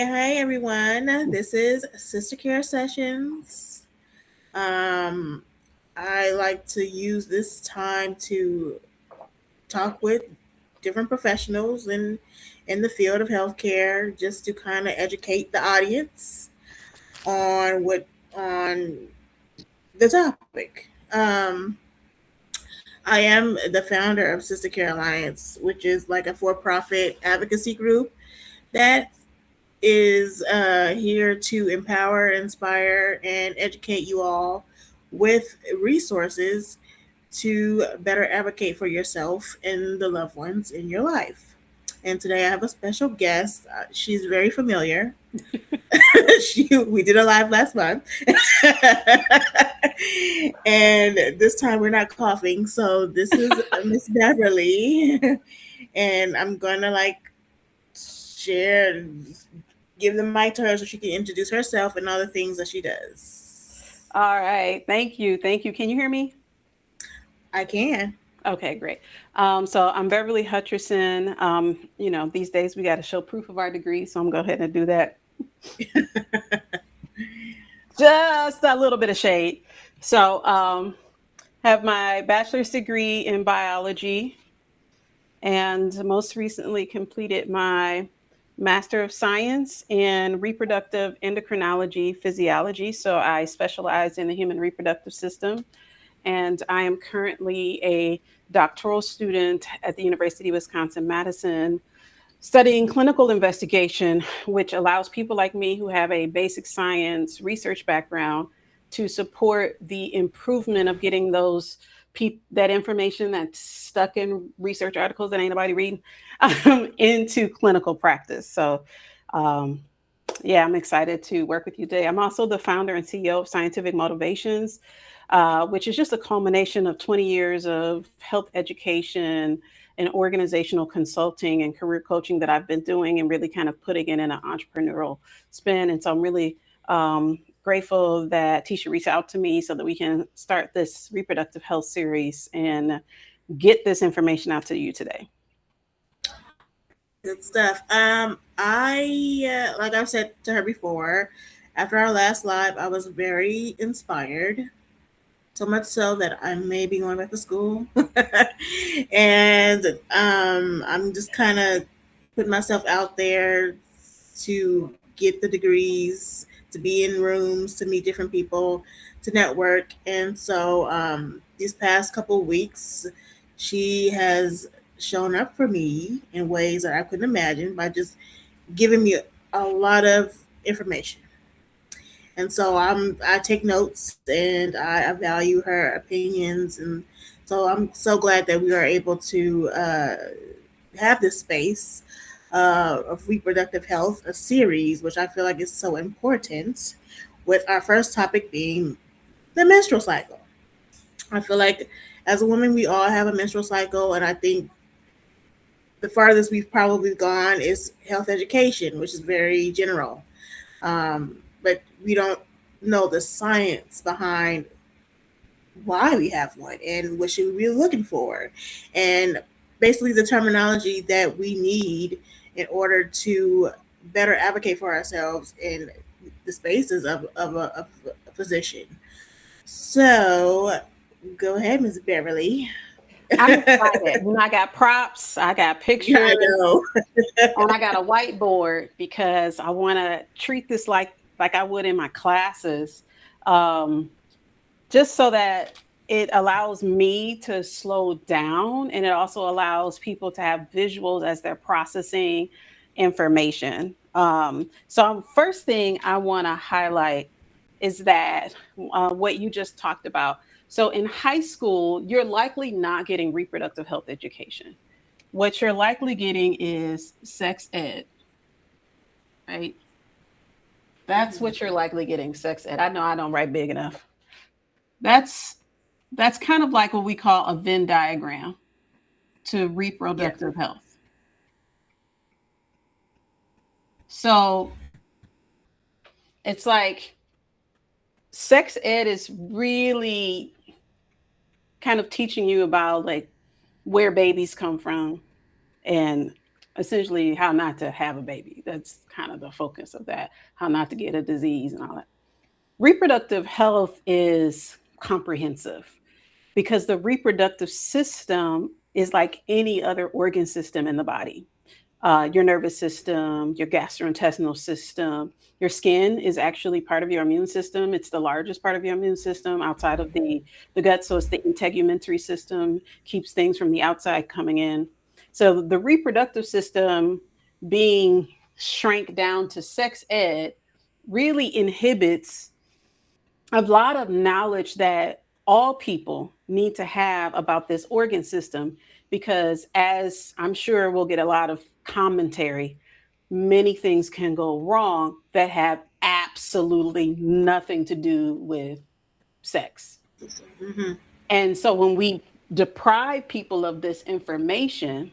Hi everyone. This is SistahCare Sessions. Um, I like to use this time to talk with different professionals in the field of healthcare, just to kind of educate the audience on the topic. I am the founder of SistahCare Alliance, which is like a for-profit advocacy group that is here to empower, inspire, and educate you all with resources to better advocate for yourself and the loved ones in your life. And today I have a special guest. She's very familiar. We did a live last month, and this time we're not coughing. So this is Miss Beverly, and I'm gonna share give the mic to her so she can introduce herself and all the things that she does. All right. Thank you. Thank you. Can you hear me? I can. Okay, great. So I'm Beverly Hutcherson. These days we got to show proof of our degree. So I'm going to go ahead and do that. Just a little bit of shade. So have my bachelor's degree in biology and most recently completed my Master of Science in Reproductive Endocrinology Physiology. So I specialize in the human reproductive system. And I am currently a doctoral student at the University of Wisconsin-Madison studying clinical investigation, which allows people like me who have a basic science research background to support the improvement of getting that information that's stuck in research articles that ain't nobody reading into clinical practice. So, yeah, I'm excited to work with you today. I'm also the founder and CEO of Scientific Motivations, which is just a culmination of 20 years of health education and organizational consulting and career coaching that I've been doing and really kind of putting it in an entrepreneurial spin. And so I'm really grateful that Tisha reached out to me so that we can start this reproductive health series and get this information out to you today. Good stuff. Like I've said to her before, after our last live, I was very inspired. So much so that I may be going back to school, and I'm just kind of putting myself out there to get the degrees, to be in rooms, to meet different people, to network. And so these past couple of weeks, she has shown up for me in ways that I couldn't imagine by just giving me a lot of information. And so I take notes and I value her opinions, and so I'm so glad that we are able to have this space of reproductive health, a series which I feel like is so important. With our first topic being the menstrual cycle, I feel like as a woman we all have a menstrual cycle, and I think the farthest we've probably gone is health education, which is very general. But we don't know the science behind why we have one and what should we be looking for, and basically the terminology that we need in order to better advocate for ourselves in the spaces of a physician. So go ahead, Ms. Beverly. I'm excited. I got props, I got pictures, I know. and I got a whiteboard because I want to treat this like I would in my classes, um, just so that it allows me to slow down, and it also allows people to have visuals as they're processing information. So first thing I want to highlight is that what you just talked about. So in high school, you're likely not getting reproductive health education. What you're likely getting is sex ed, right? That's what you're likely getting, sex ed. I know I don't write big enough. That's that's kind of like what we call a Venn diagram to Yeah. reproductive health. So it's like sex ed is really kind of teaching you about like where babies come from and essentially how not to have a baby. That's kind of the focus of that, how not to get a disease and all that. Reproductive health is comprehensive because the reproductive system is like any other organ system in the body. Your nervous system, your gastrointestinal system, your skin is actually part of your immune system. It's the largest part of your immune system outside of the gut. So it's the integumentary system, keeps things from the outside coming in. So the reproductive system being shrank down to sex ed really inhibits a lot of knowledge that all people need to have about this organ system because, as I'm sure we'll get a lot of commentary, many things can go wrong that have absolutely nothing to do with sex. Mm-hmm. And so when we deprive people of this information,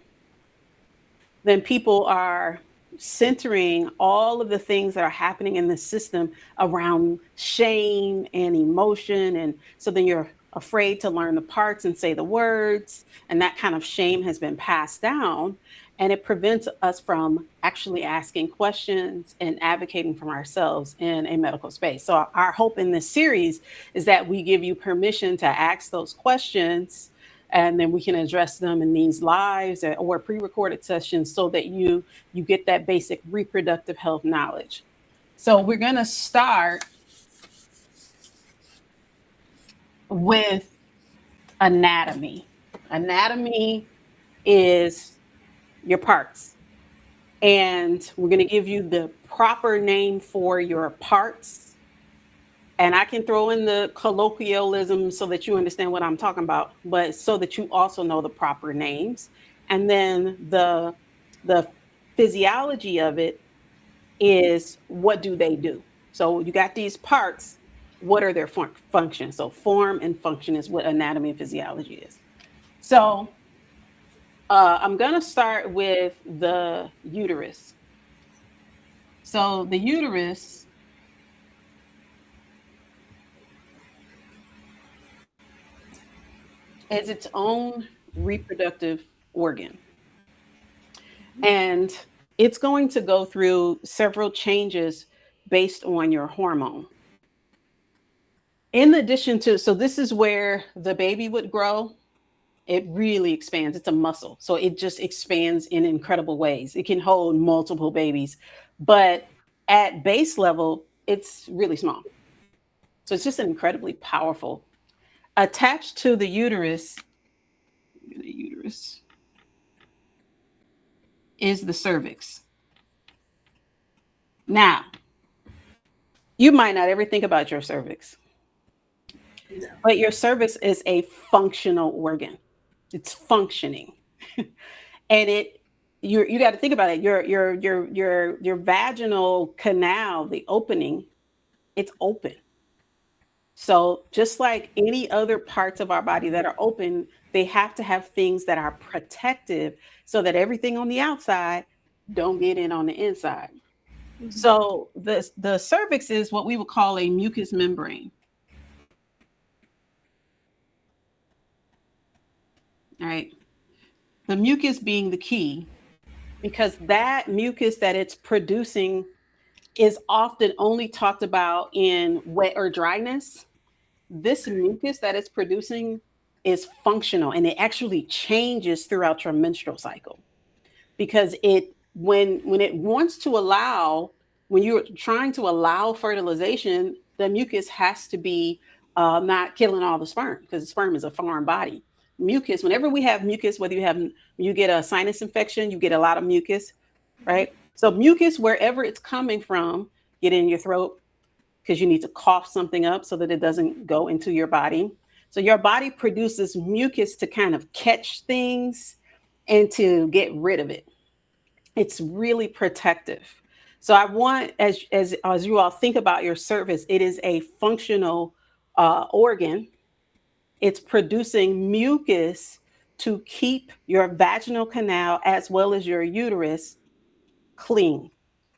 then people are centering all of the things that are happening in the system around shame and emotion. And so then you're afraid to learn the parts and say the words. And that kind of shame has been passed down. And it prevents us from actually asking questions and advocating for ourselves in a medical space. So, our hope in this series is that we give you permission to ask those questions and then we can address them in these lives or pre-recorded sessions so that you get that basic reproductive health knowledge. So we're going to start with anatomy. Anatomy is your parts, and we're going to give you the proper name for your parts. And I can throw in the colloquialism so that you understand what I'm talking about, but so that you also know the proper names. And then the physiology of it is, what do they do? So you got these parts, what are their functions? So form and function is what anatomy and physiology is. So I'm going to start with the uterus. So the uterus is its own reproductive organ. And it's going to go through several changes based on your hormone. In addition to, so this is where the baby would grow. It really expands. It's a muscle. So it just expands in incredible ways. It can hold multiple babies, but at base level, it's really small. So it's just incredibly powerful. Attached to the uterus is the cervix. Now, you might not ever think about your cervix, No. but your cervix is a functional organ. It's functioning, and you got to think about it. Your vaginal canal, the opening, it's open. So just like any other parts of our body that are open, they have to have things that are protective so that everything on the outside don't get in on the inside. Mm-hmm. So the cervix is what we would call a mucous membrane. All right. The mucus being the key, because that mucus that it's producing is often only talked about in wet or dryness. This mucus that it's producing is functional and it actually changes throughout your menstrual cycle because it when it wants to allow, when you're trying to allow fertilization, the mucus has to be not killing all the sperm because the sperm is a foreign body. Mucus, whenever we have mucus, whether you get a sinus infection, you get a lot of mucus, right? So mucus, wherever it's coming from, get in your throat because you need to cough something up so that it doesn't go into your body. So your body produces mucus to kind of catch things and to get rid of it. It's really protective. So I want, as you all think about your cervix, it is a functional organ. It's producing mucus to keep your vaginal canal as well as your uterus clean,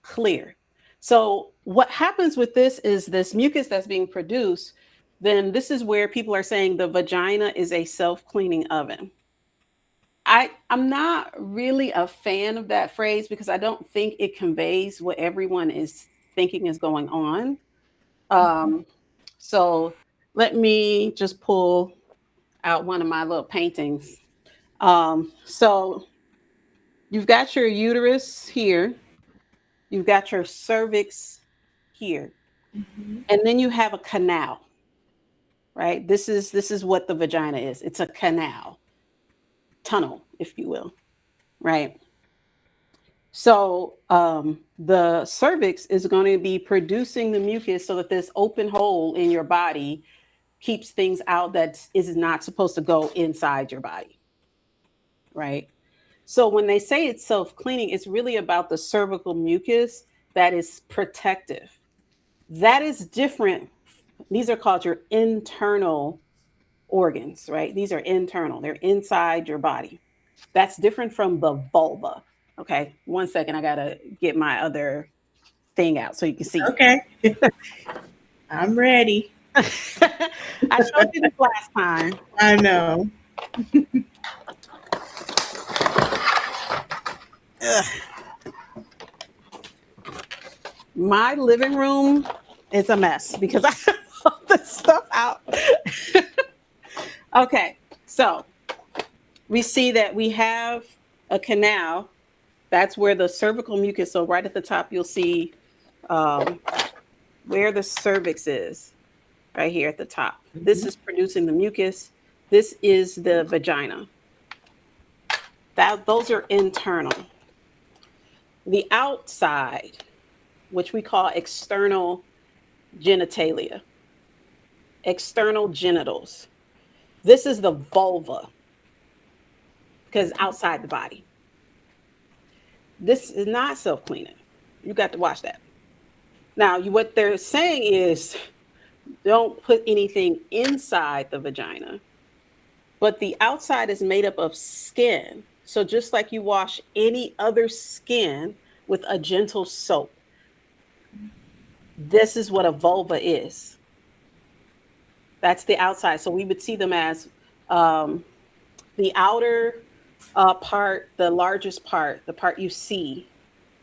clear. So what happens with this mucus that's being produced, then this is where people are saying the vagina is a self-cleaning oven. I'm not really a fan of that phrase because I don't think it conveys what everyone is thinking is going on. Um, so let me just pull out one of my little paintings. So you've got your uterus here, you've got your cervix here, Mhm. and then you have a canal, right? This is what the vagina is. It's a canal, tunnel, if you will, right? So the cervix is going to be producing the mucus so that this open hole in your body keeps things out that is not supposed to go inside your body, right? So when they say it's self cleaning, it's really about the cervical mucus that is protective. That is different. These are called your internal organs, right? These are internal, they're inside your body. That's different from the vulva. Okay, one second, I gotta get my other thing out so you can see. Okay, I'm ready. I showed you this last time. I know. Ugh. My living room is a mess because I have all this stuff out. Okay, so we see that we have a canal. That's where the cervical mucus. So right at the top, you'll see um, where the cervix is. Right here at the top. This Mhm. is producing the mucus. This is the vagina. That those are internal. The outside, which we call external genitalia, external genitals. This is the vulva because outside the body. This is not self cleaning. You got to watch that. Now, what they're saying is don't put anything inside the vagina, but the outside is made up of skin. So just like you wash any other skin with a gentle soap, this is what a vulva is. That's the outside. So we would see them as um, the outer part, the largest part, the part you see.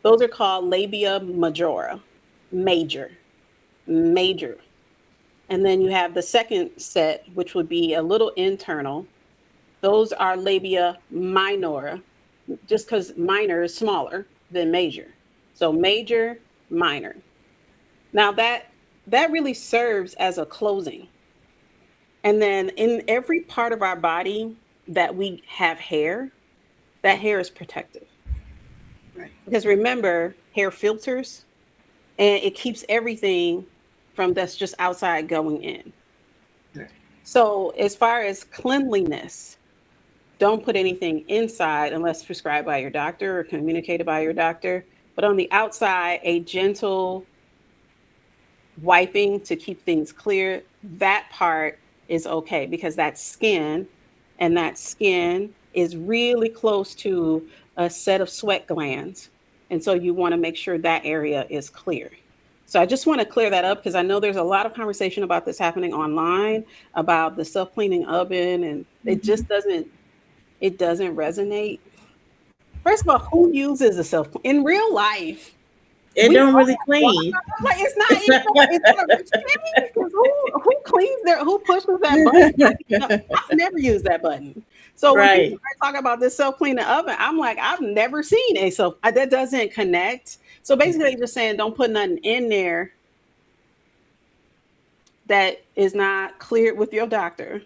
Those are called labia majora, major, major. And then you have the second set, which would be a little internal. Those are labia minora, just because minor is smaller than major. So major, minor. Now that really serves as a closing. And then in every part of our body that we have hair, that hair is protective. Right. Because remember, hair filters and it keeps everything from that's just outside going in. Right. So as far as cleanliness, don't put anything inside unless prescribed by your doctor or communicated by your doctor. But on the outside, a gentle wiping to keep things clear, that part is okay because that's skin, and that skin is really close to a set of sweat glands. And so you want to make sure that area is clear. So I just want to clear that up because I know there's a lot of conversation about this happening online about the self-cleaning oven, and Mhm. it doesn't resonate. First of all, who uses a self in real life? It We don't all really have water. clean. Like it's not a rich thing because who cleans their who pushes that button? I've never used that button. So when people Right. start talking about this self cleaning oven, I'm like, I've never seen a self that doesn't connect. So basically, they're just saying don't put nothing in there that is not cleared with your doctor,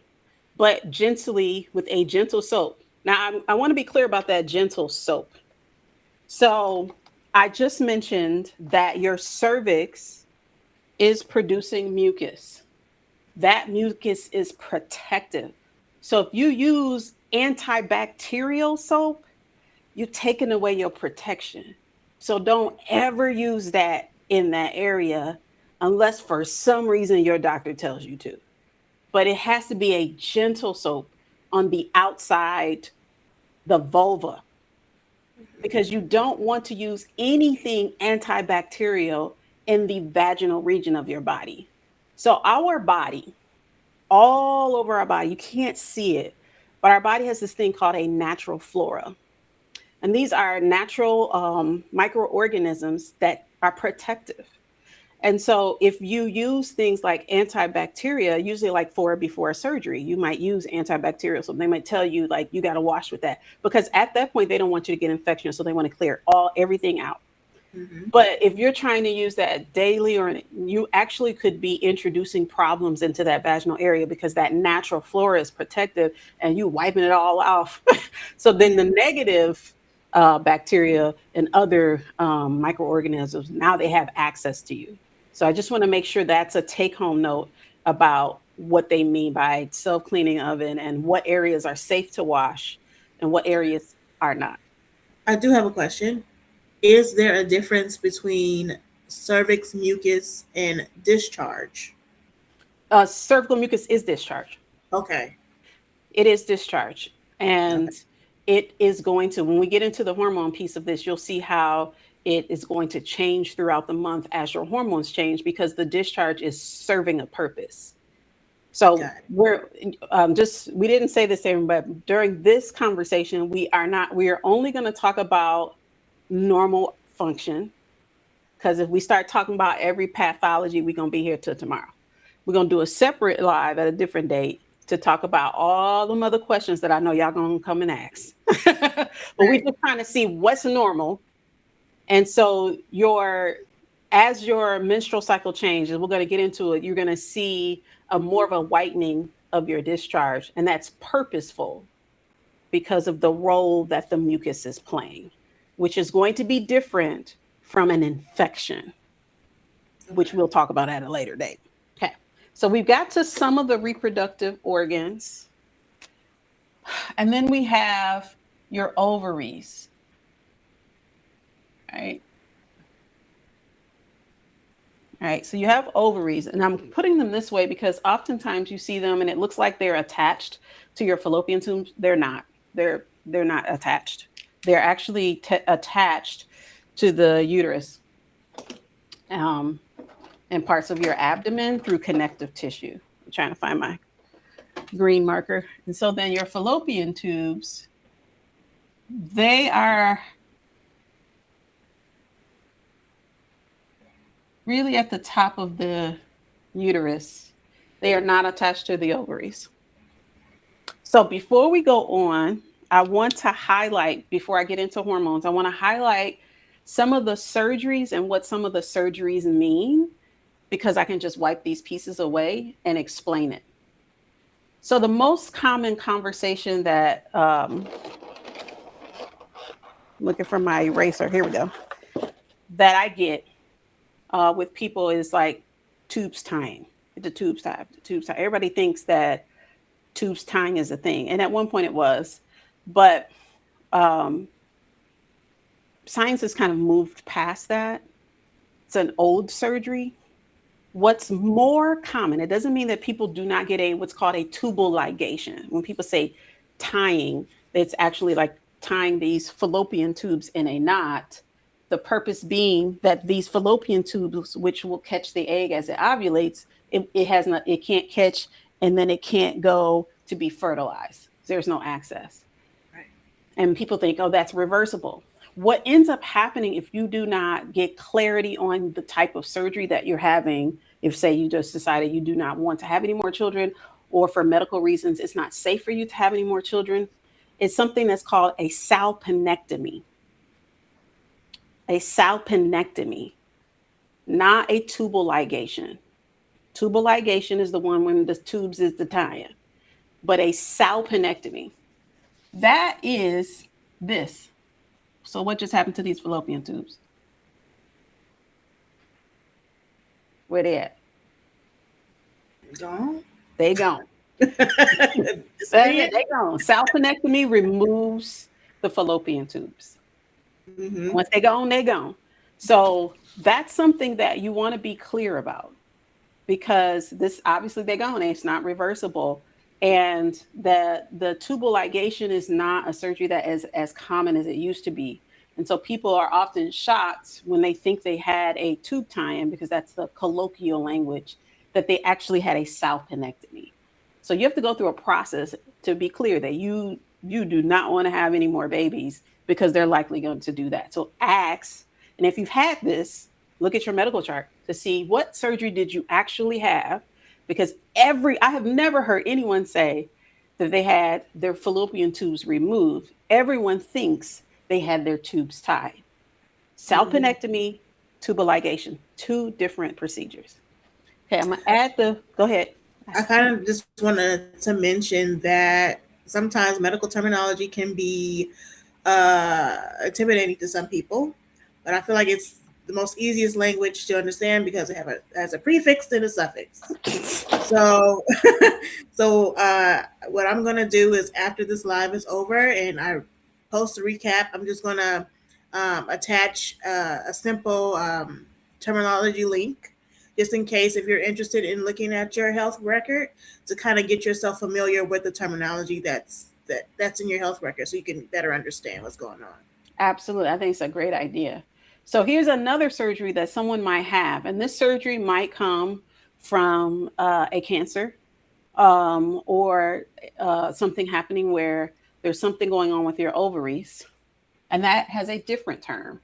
but gently with a gentle soap. Now, I want to be clear about that gentle soap. So I just mentioned that your cervix is producing mucus. That mucus is protective. So if you use antibacterial soap, you're taking away your protection. So don't ever use that in that area unless for some reason your doctor tells you to. But it has to be a gentle soap on the outside, the vulva, because you don't want to use anything antibacterial in the vaginal region of your body. So, our body, all over our body, you can't see it, But our body has this thing called a natural flora. And these are natural microorganisms that are protective. And so if you use things like antibacteria, usually like before surgery, you might use antibacterial. So they might tell you like you got to wash with that because at that point they don't want you to get infection. So they want to clear everything out. Mm-hmm. But if you're trying to use that daily, or you actually could be introducing problems into that vaginal area because that natural flora is protective and you wiping it all off. So then the Yeah. negative bacteria and other microorganisms, now they have access to you. So I just want to make sure that's a take home note about what they mean by self cleaning oven and what areas are safe to wash and what areas are not. I do have a question. Is there a difference between cervix mucus and discharge? Cervical mucus is discharge. Okay. It is discharge. Okay. And it is going to, when we get into the hormone piece of this, you'll see how it is going to change throughout the month as your hormones change because the discharge is serving a purpose. So Got it. we didn't say this, but during this conversation, we are only going to talk about normal function. Because if we start talking about every pathology, we're going to be here till tomorrow. We're going to do a separate live at a different date to talk about all them other questions that I know y'all going to come and ask. But we Right. just trying to see what's normal. And so as your menstrual cycle changes, we're going to get into it. You're going to see a more of a whitening of your discharge. And that's purposeful because of the role that the mucus is playing, which is going to be different from an infection, which Okay. we'll talk about at a later date. Okay. So we've got to some of the reproductive organs. And then we have your ovaries. Right. All right. So you have ovaries, and I'm putting them this way because oftentimes you see them and it looks like they're attached to your fallopian tubes. They're not. They're not attached. They're actually attached to the uterus and parts of your abdomen through connective tissue. I'm trying to find my green marker. And so then your fallopian tubes, they are really at the top of the uterus. They are not attached to the ovaries. So before we go on, I want to highlight, before I get into hormones, I want to highlight some of the surgeries and what some of the surgeries mean, because I can just wipe these pieces away and explain it. So the most common conversation that, looking for my eraser, here we go, that I get with people is like tubes tying, the tubes tie, the tubes tie. Everybody thinks that tubes tying is a thing. And at one point it was, but science has kind of moved past that. It's an old surgery. What's more common, it doesn't mean that people do not get what's called a tubal ligation. When people say tying, it's actually like tying these fallopian tubes in a knot. The purpose being that these fallopian tubes, which will catch the egg as it ovulates, it can't catch, and then it can't go to be fertilized. There's no access. Right. And people think, oh, that's reversible. What ends up happening if you do not get clarity on the type of surgery that you're having, if say you just decided you do not want to have any more children, or for medical reasons it's not safe for you to have any more children, it's something that's called a salpinectomy. A salpinectomy, not a tubal ligation. Tubal ligation is the one when the tubes is the tie-in, but a salpinectomy, that is this. So what just happened to these fallopian tubes? Where they at? Gone. They gone. Disappeared. They gone. Salpinectomy removes the fallopian tubes. Mm-hmm. Once they gone, they gone. So that's something that you want to be clear about, because this obviously they're gone. It's not reversible. And the tubal ligation is not a surgery that is as common as it used to be. And so people are often shocked when they think they had a tube tie-in, because that's the colloquial language, that they actually had a salpinectomy. So you have to go through a process. to be clear that you do not want to have any more babies because they're likely going to do that. So ask, and if you've had this, look at your medical chart to see what surgery did you actually have, because I have never heard anyone say that they had their fallopian tubes removed. Everyone thinks they had their tubes tied. Mhm. Salpinectomy, tubal ligation, two different procedures. Okay, I'm gonna add go ahead. I kind of just wanted to mention that sometimes medical terminology can be intimidating to some people, but I feel like it's the most easiest language to understand because it has a prefix and a suffix. So, what I'm gonna do is after this live is over and I post a recap, I'm just gonna attach a simple terminology link, just in case if you're interested in looking at your health record to kind of get yourself familiar with the terminology that's in your health record, so you can better understand what's going on. Absolutely. I think it's a great idea. So here's another surgery that someone might have, and this surgery might come from a cancer or something happening where there's something going on with your ovaries, and that has a different term.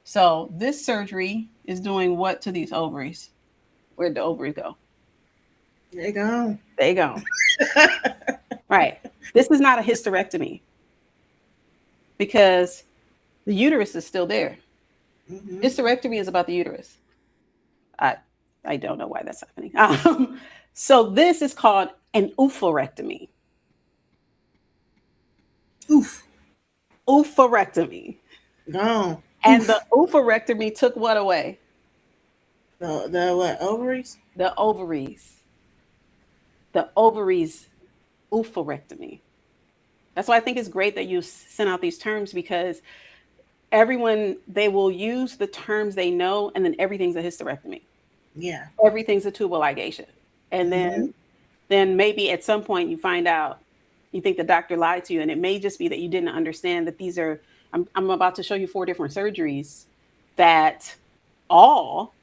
So this surgery is doing what to these ovaries? Where'd the ovaries go? There you go. There you go. Right. This is not a hysterectomy because the uterus is still there. Hmm. Hysterectomy is about the uterus. I I don't know why that's happening. So this is called an oophorectomy. Oof. Oophorectomy. Gone. And the Oof. oophorectomy took what away? The what, ovaries? The ovaries. The ovaries oophorectomy. That's why I think it's great that you sent out these terms, because everyone, they will use the terms they know, and then everything's a hysterectomy. Yeah. Everything's a tubal ligation. And Hmm. then maybe at some point you find out, you think the doctor lied to you, and it may just be that you didn't understand that these are, I'm about to show you 4 different surgeries that all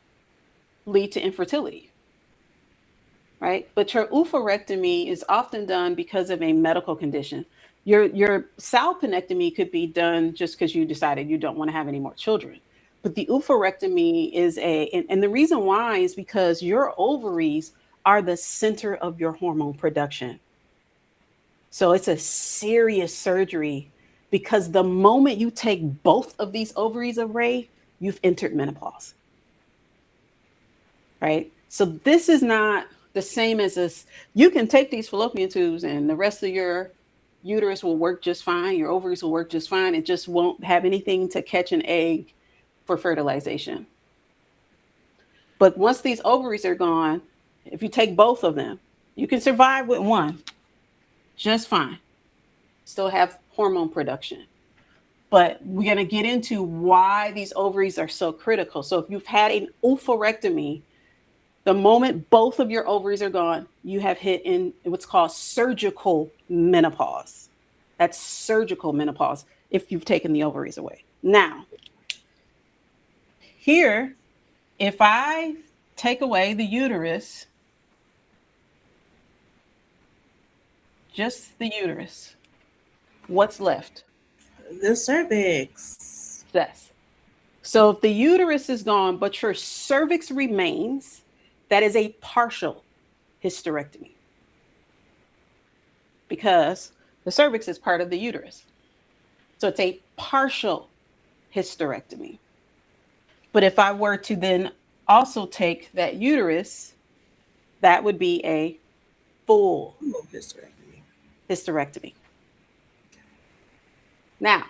lead to infertility, right? But your oophorectomy is often done because of a medical condition. Your salpinectomy could be done just because you decided you don't want to have any more children. But the oophorectomy is and the reason why is because your ovaries are the center of your hormone production. So it's a serious surgery, because the moment you take both of these ovaries away, you've entered menopause, right? So this is not the same as this. You can take these fallopian tubes and the rest of your uterus will work just fine. Your ovaries will work just fine. It just won't have anything to catch an egg for fertilization. But once these ovaries are gone, if you take both of them, you can survive with one just fine. Still have hormone production. But we're going to get into why these ovaries are so critical. So if you've had an oophorectomy, the moment both of your ovaries are gone, you have hit in what's called surgical menopause. That's surgical menopause if you've taken the ovaries away. Now, here, if I take away the uterus, just the uterus, what's left? The cervix. Yes. So if the uterus is gone, but your cervix remains, that is a partial hysterectomy, because the cervix is part of the uterus. So it's a partial hysterectomy. But if I were to then also take that uterus, that would be a full Ooh, hysterectomy. hysterectomy. Now,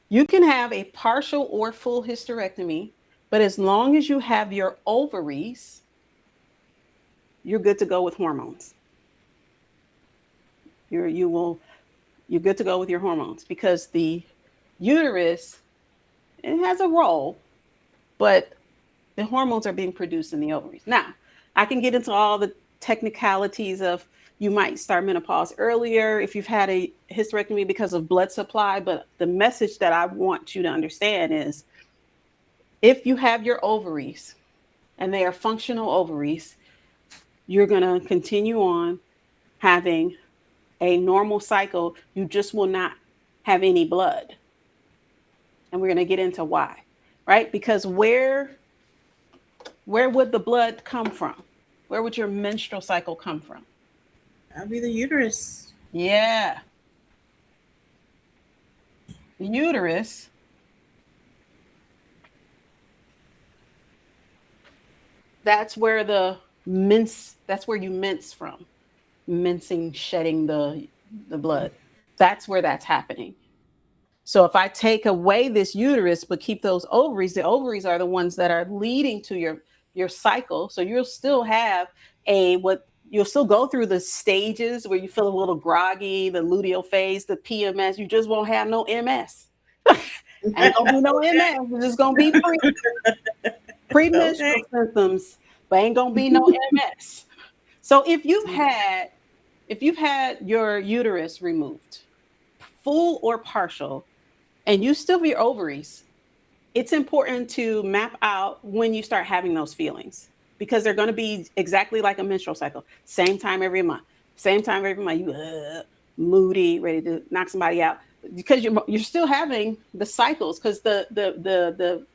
you can have a partial or full hysterectomy, but as long as you have your ovaries, you're good to go with hormones. You're good to go with your hormones, because the uterus, it has a role, but the hormones are being produced in the ovaries. Now, I can get into all the technicalities of, you might start menopause earlier if you've had a hysterectomy because of blood supply, but the message that I want you to understand is, if you have your ovaries and they are functional ovaries, you're going to continue on having a normal cycle, you just will not have any blood. And we're going to get into why, right? Because where would the blood come from? Where would your menstrual cycle come from? That'll be the uterus. Yeah, the uterus. That's where that's where you mince from. Mincing, shedding the blood. That's where that's happening. So if I take away this uterus but keep those ovaries, the ovaries are the ones that are leading to your cycle. So you'll still have you'll still go through the stages where you feel a little groggy, the luteal phase, the PMS. You just won't have no MS. Ain't gonna be no Okay. MS. It's just gonna be Okay. premenstrual symptoms, but ain't gonna be no MS. So if you've had your uterus removed, full or partial, and you still have your ovaries, it's important to map out when you start having those feelings because they're going to be exactly like a menstrual cycle. Same time every month. Same time every month. You moody, ready to knock somebody out because you're still having the cycles because the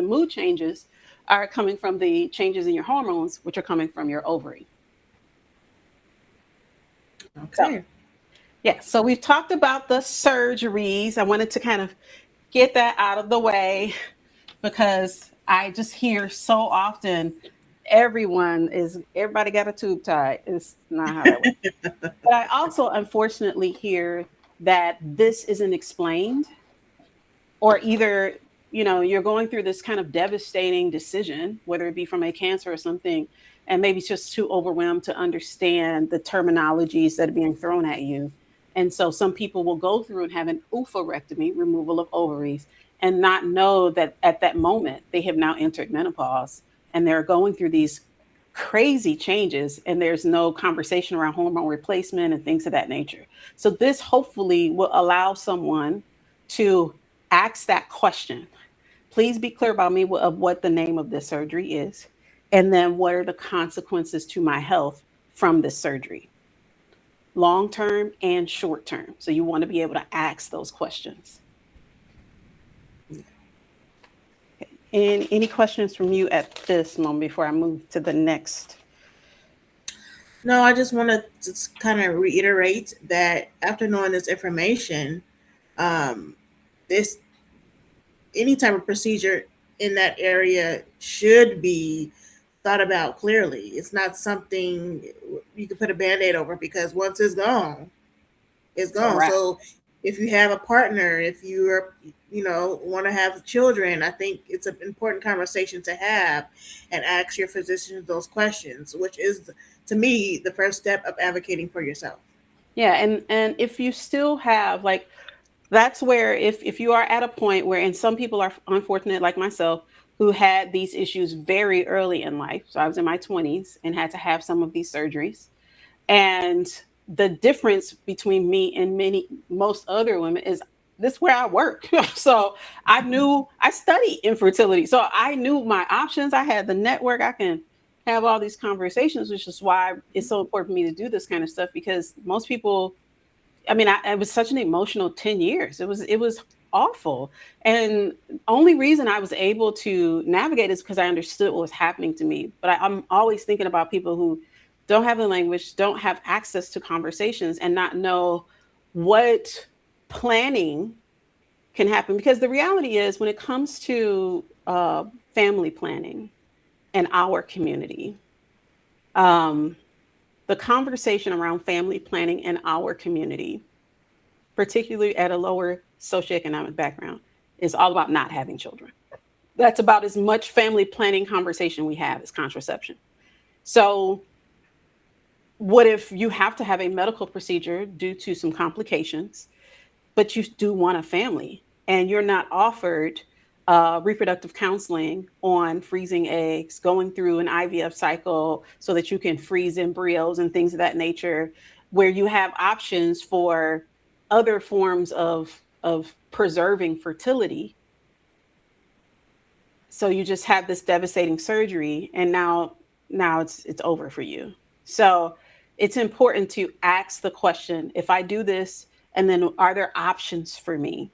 mood changes are coming from the changes in your hormones, which are coming from your ovary. So Okay. yeah, so we've talked about the surgeries. I wanted to kind of get that out of the way because I just hear so often everybody got a tube tied. It's not how that works. But I also unfortunately hear that this isn't explained or either you're going through this kind of devastating decision, whether it be from a cancer or something, and maybe it's just too overwhelmed to understand the terminologies that are being thrown at you. And so some people will go through and have an oophorectomy, removal of ovaries, and not know that at that moment they have now entered menopause and they're going through these crazy changes and there's no conversation around hormone replacement and things of that nature. So this hopefully will allow someone to ask that question. Please be clear about me of what the name of this surgery is, and then what are the consequences to my health from this surgery, long term and short term. So you want to be able to ask those questions. Okay. And any questions from you at this moment before I move to the next? No, I just want to just kind of reiterate that after knowing this information, um, this any type of procedure in that area should be thought about clearly. It's not something you can put a band-aid over because once it's A gone. wrap. So if you have a partner, if you're want to have children, I think it's an important conversation to have and ask your physician those questions, which is to me the first step of advocating for yourself. Yeah, and if you still have like that's where if you are at a point where and some people are unfortunate like myself who had these issues very early in life. So I was in my 20s and had to have some of these surgeries. And the difference between me and most other women is this where I work. So I studied infertility. So I knew my options. I had the network. I can have all these conversations, which is why it's so important for me to do this kind of stuff because most people it was such an emotional 10 years. It was awful. And only reason I was able to navigate is because I understood what was happening to me. But I'm always thinking about people who don't have the language, don't have access to conversations, and not know what planning can happen. Because the reality is, when it comes to family planning in our community, um, the conversation around family planning in our community, particularly at a lower socioeconomic background, is all about not having children. That's about as much family planning conversation we have as contraception. So, what if you have to have a medical procedure due to some complications, but you do want a family and you're not offered reproductive counseling on freezing eggs, going through an IVF cycle so that you can freeze embryos and things of that nature, where you have options for other forms of preserving fertility. So you just have this devastating surgery, and now it's over for you. So it's important to ask the question, if I do this, and then are there options for me?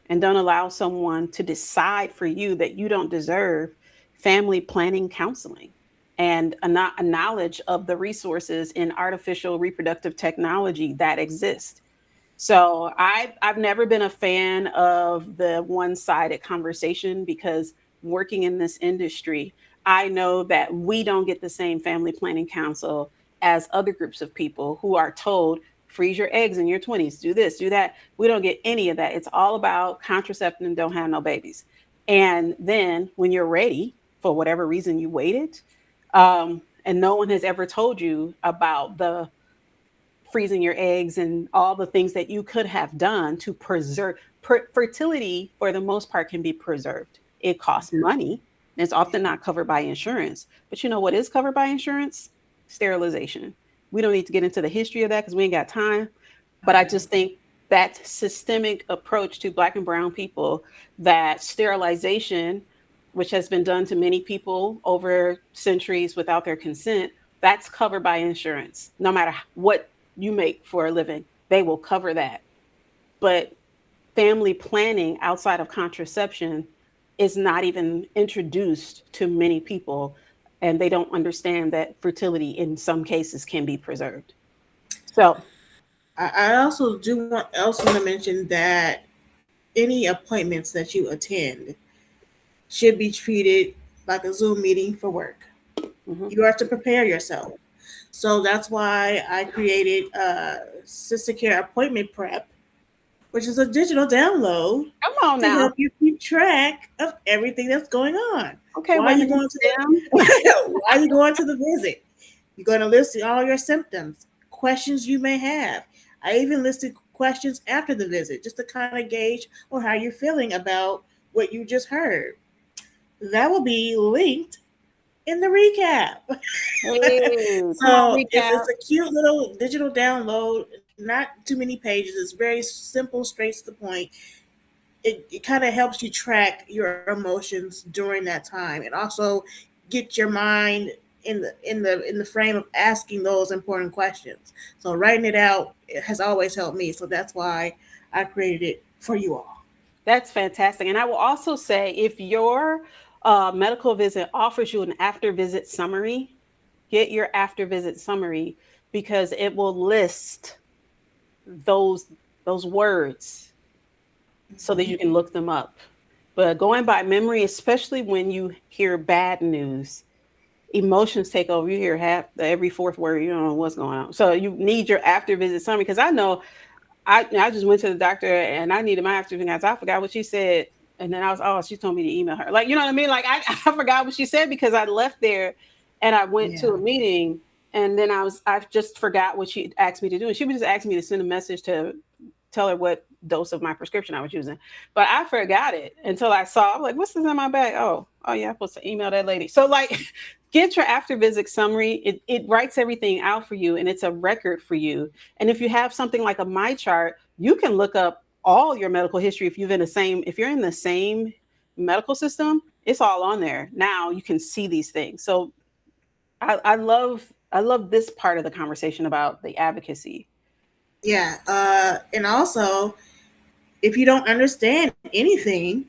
And don't allow someone to decide for you that you don't deserve family planning counseling and a knowledge of the resources in artificial reproductive technology that exist. So I've never been a fan of the one-sided conversation, because working in this industry, I know that we don't get the same family planning counsel as other groups of people who are told, freeze your eggs in your 20s, do this, do that. We don't get any of that. It's all about contraception and don't have no babies. And then when you're ready, for whatever reason you waited, and no one has ever told you about the freezing your eggs and all the things that you could have done to preserve fertility. For the most part, can be preserved. It costs money, and it's often not covered by insurance. But you know what is covered by insurance? Sterilization. We don't need to get into the history of that because we ain't got time. But I just think that systemic approach to Black and brown people, that sterilization, which has been done to many people over centuries without their consent, that's covered by insurance. No matter what you make for a living, they will cover that. But family planning outside of contraception is not even introduced to many people, and they don't understand that fertility in some cases can be preserved. So, I also want to mention that any appointments that you attend should be treated like a Zoom meeting for work. mhm. You are to prepare yourself. So that's why I created SistahCare Appointment Prep, which is a digital download Come on to now. help you keep track of everything that's going on. Okay, Why are you women in going to STEM. why are you going to the visit? You're going to list all your symptoms, questions you may have. I even listed questions after the visit just to kind of gauge or how you're feeling about what you just heard. That will be linked in the recap. Hey, come on, So recap. it's a cute little digital download, not too many pages. It's very simple, straight to the point. It kind of helps you track your emotions during that time, and also get your mind in the frame of asking those important questions. So writing it out has always helped me. So that's why I created it for you all. That's fantastic. And I will also say, if your medical visit offers you an after visit summary, get your after visit summary, because it will list those those words so that you can look them up. But going by memory, especially when you hear bad news, emotions take over. You hear half every fourth word. You don't know what's going on. So you need your after visit summary, because I know I just went to the doctor and I needed my after visit. I forgot what she said, and then I was, oh, she told me to email her. Like, you know what I mean? Like I forgot what she said because I left there and I went to Yeah. a meeting, and then I just forgot what she asked me to do, and she was just asking me to send a message to tell her what dose of my prescription I was using. But I forgot it until I saw, I'm like, what's this in my bag? Oh yeah, I'm supposed to email that lady. So like get your after visit summary. It writes everything out for you and it's a record for you. And if you have something like a My Chart, you can look up all your medical history. If you're in the same medical system, it's all on there. Now you can see these things. So I love this part of the conversation about the advocacy. Yeah. And also, if you don't understand anything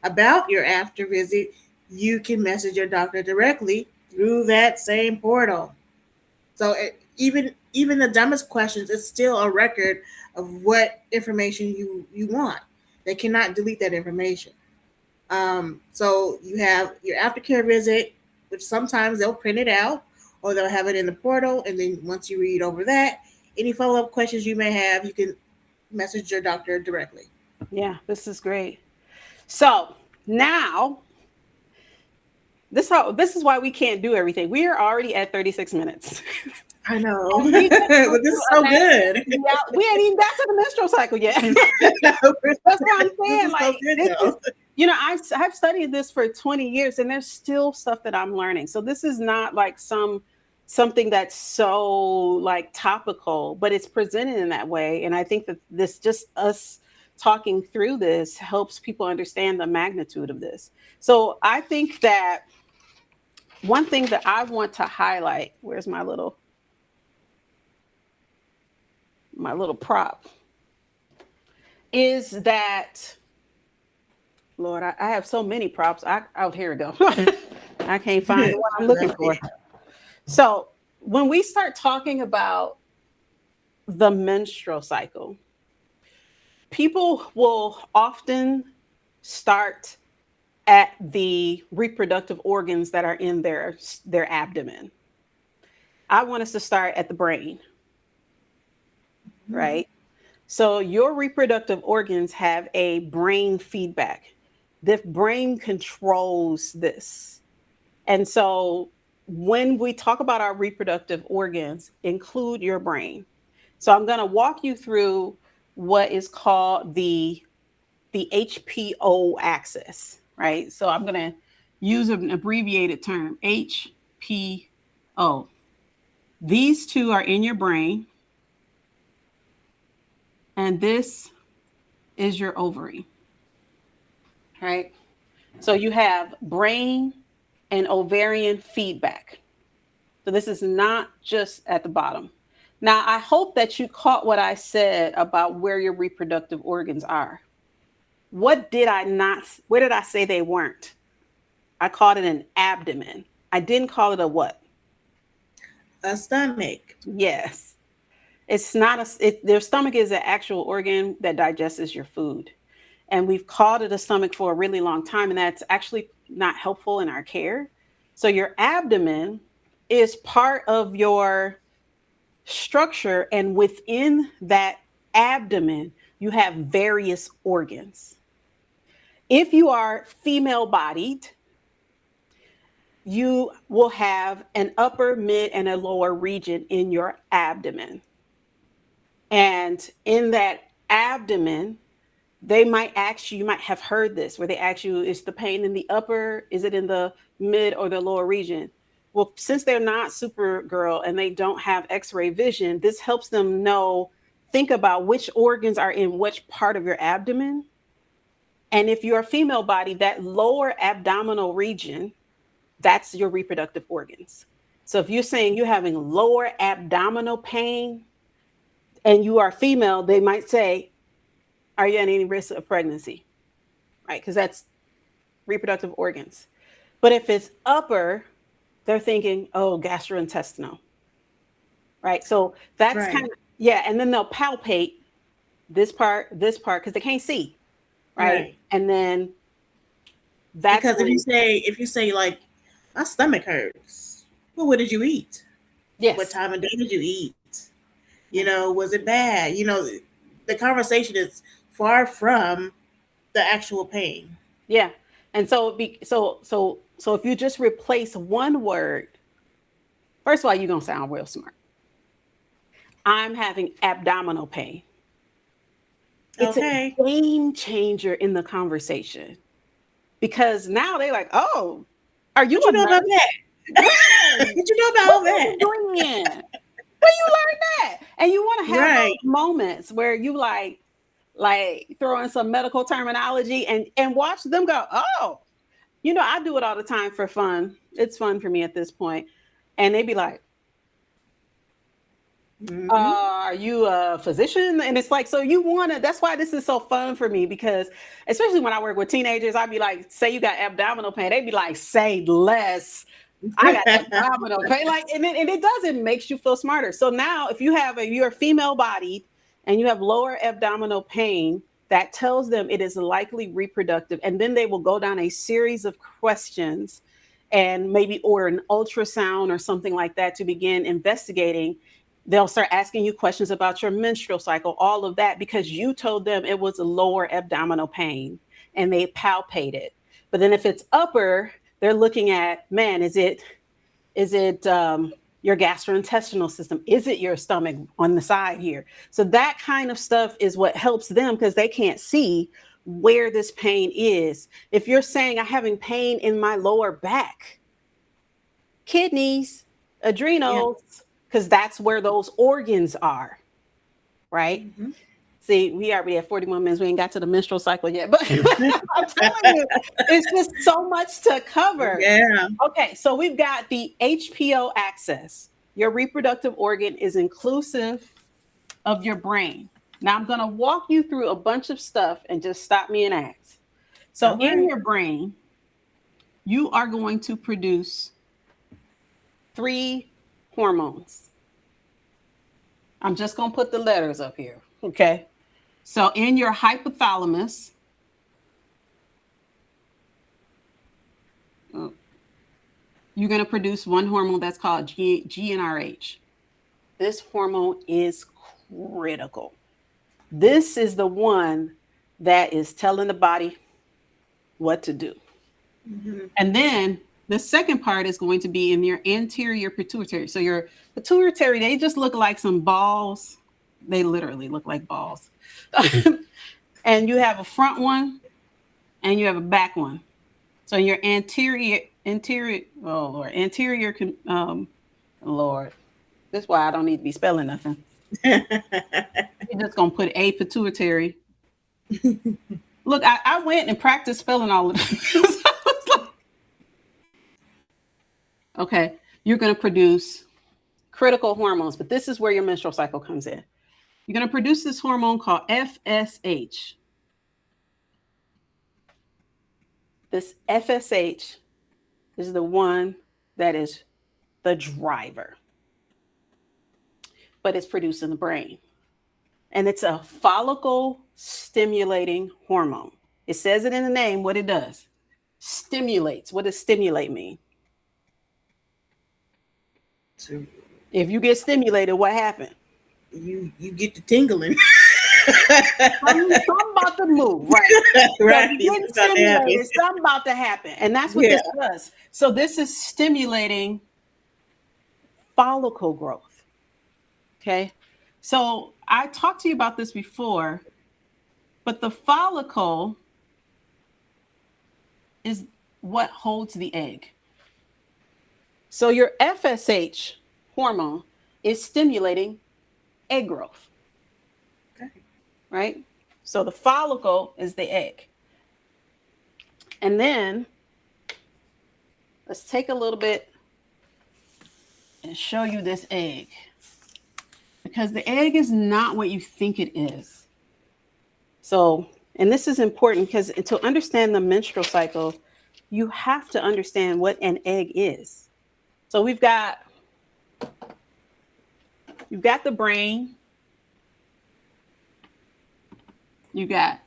about your after visit, you can message your doctor directly through that same portal. So even the dumbest questions, it's still a record of what information you want. They cannot delete that information. So you have your aftercare visit, which sometimes they'll print it out or they'll have it in the portal, and then once you read over that, any follow up questions you may have, you can message your doctor directly. Yeah, this is great. So now this is why we can't do everything. We are already at 36 minutes. I know, And we just but went this through is so good. yeah, we ain't even got to the menstrual cycle yet. That's what I'm This saying. is so Like good this is, though. I've studied this for 20 years, and there's still stuff that I'm learning. So this is not like something that's so like topical, but it's presented in that way. And I think that this just us talking through this helps people understand the magnitude of this. So I think that one thing that I want to highlight, where's my little my little prop is that, Lord, I have so many props. Here we go. I can't find the one I I'm looking love for. it. So when we start talking about the menstrual cycle, people will often start at the reproductive organs that are in their abdomen. I want us to start at the brain, Mhm. right? So your reproductive organs have a brain feedback. The brain controls this. And so when we talk about our reproductive organs, include your brain. So I'm going to walk you through what is called the HPO axis, right? So I'm going to use an abbreviated term, HPO. These two are in your brain, and this is your ovary, right? So you have brain and ovarian feedback. So this is not just at the bottom. Now, I hope that you caught what I said about where your reproductive organs are. What did I not, where did I say they weren't? I called it an abdomen. I didn't call it a what? A stomach. Yes. It's not their stomach is an actual organ that digests your food. And we've called it a stomach for a really long time, and that's actually not helpful in our care. So your abdomen is part of your structure, and within that abdomen, you have various organs. If you are female bodied, you will have an upper, mid, and a lower region in your abdomen. And in that abdomen, they might ask you, you might have heard this, where they ask you, is the pain in the upper, is it in the mid or the lower region? Well, since they're not Supergirl and they don't have x-ray vision, this helps them know, think about which organs are in which part of your abdomen. And if you're a female body, that lower abdominal region, that's your reproductive organs. So if you're saying you're having lower abdominal pain and you are female, they might say, are you at any risk of pregnancy? Right? Because that's reproductive organs. But if it's upper, they're thinking, oh, gastrointestinal. Right? So that's kind Right. of, yeah. And then they'll palpate this part, because they can't see. Right? Right. And then that's Because when, if you say like my stomach hurts, well, what did you eat? What yes. time of day did you eat? Was it bad? The conversation is far from the actual pain. Yeah. And so if you just replace one word, first of all, you're gonna sound real smart. I'm having abdominal pain. It's a Okay. game changer in the conversation, because now they're like, oh, are you What you a know about nurse? that? Right. What you know about What all are that? you doing? Where you learn that? And you want to have Right. those moments where you like throw in some medical terminology and watch them go, oh, I do it all the time for fun. It's fun for me at this point. And they'd be like, Hmm. are you a physician? And it's like, so you want to, that's why this is so fun for me, because especially when I work with teenagers, I'd be like, say you got abdominal pain. They'd be like, say less. I got abdominal pain. Like, and it does, it makes you feel smarter. So now if you're female bodied and you have lower abdominal pain, that tells them it is likely reproductive. And then they will go down a series of questions and maybe order an ultrasound or something like that to begin investigating. They'll start asking you questions about your menstrual cycle, all of that, because you told them it was a lower abdominal pain and they palpate it. But then if it's upper, they're looking at, man, is it your gastrointestinal system? Is it your stomach on the side here? So that kind of stuff is what helps them, because they can't see where this pain is. If you're saying I'm having pain in my lower back, kidneys, Yeah. adrenals, because that's where those organs are, right? Hmm. See, we already at 41 minutes. We ain't got to the menstrual cycle yet, but I'm telling you, it's just so much to cover. Yeah. Okay, so we've got the HPO axis. Your reproductive organ is inclusive of your brain. Now I'm going to walk you through a bunch of stuff and just stop me and ask. So All in right. your brain, you are going to produce 3 hormones. I'm just going to put the letters up here. Okay. So in your hypothalamus, you're going to produce one hormone that's called GnRH. This hormone is critical. This is the one that is telling the body what to do. Mm-hmm. And then the second part is going to be in your anterior pituitary. So your pituitary, they just look like some balls. They literally look like balls. And you have a front one and you have a back one. So your anterior, Lord, that's why I don't need to be spelling nothing. You're just gonna put a pituitary. Look, I went and practiced spelling all of this. Okay, you're gonna produce critical hormones, but this is where your menstrual cycle comes in. You're gonna produce this hormone called FSH. This FSH is the one that is the driver, but it's produced in the brain. And it's a follicle stimulating hormone. It says it in the name what it does. Stimulates. What does stimulate mean? So If you get stimulated, what happened? you get the tingling. Something about to move, right? So Right. if you're It's getting about to happen. stimulated, something about to happen. And that's what Yeah. this does. So this is stimulating follicle growth. Okay. So I talked to you about this before, but the follicle is what holds the egg. So your FSH hormone is stimulating egg growth. Okay. Right? So the follicle is the egg. And then let's take a little bit and show you this egg. Because the egg is not what you think it is. So, and this is important because to understand the menstrual cycle, you have to understand what an egg is. So you've got the brain, you got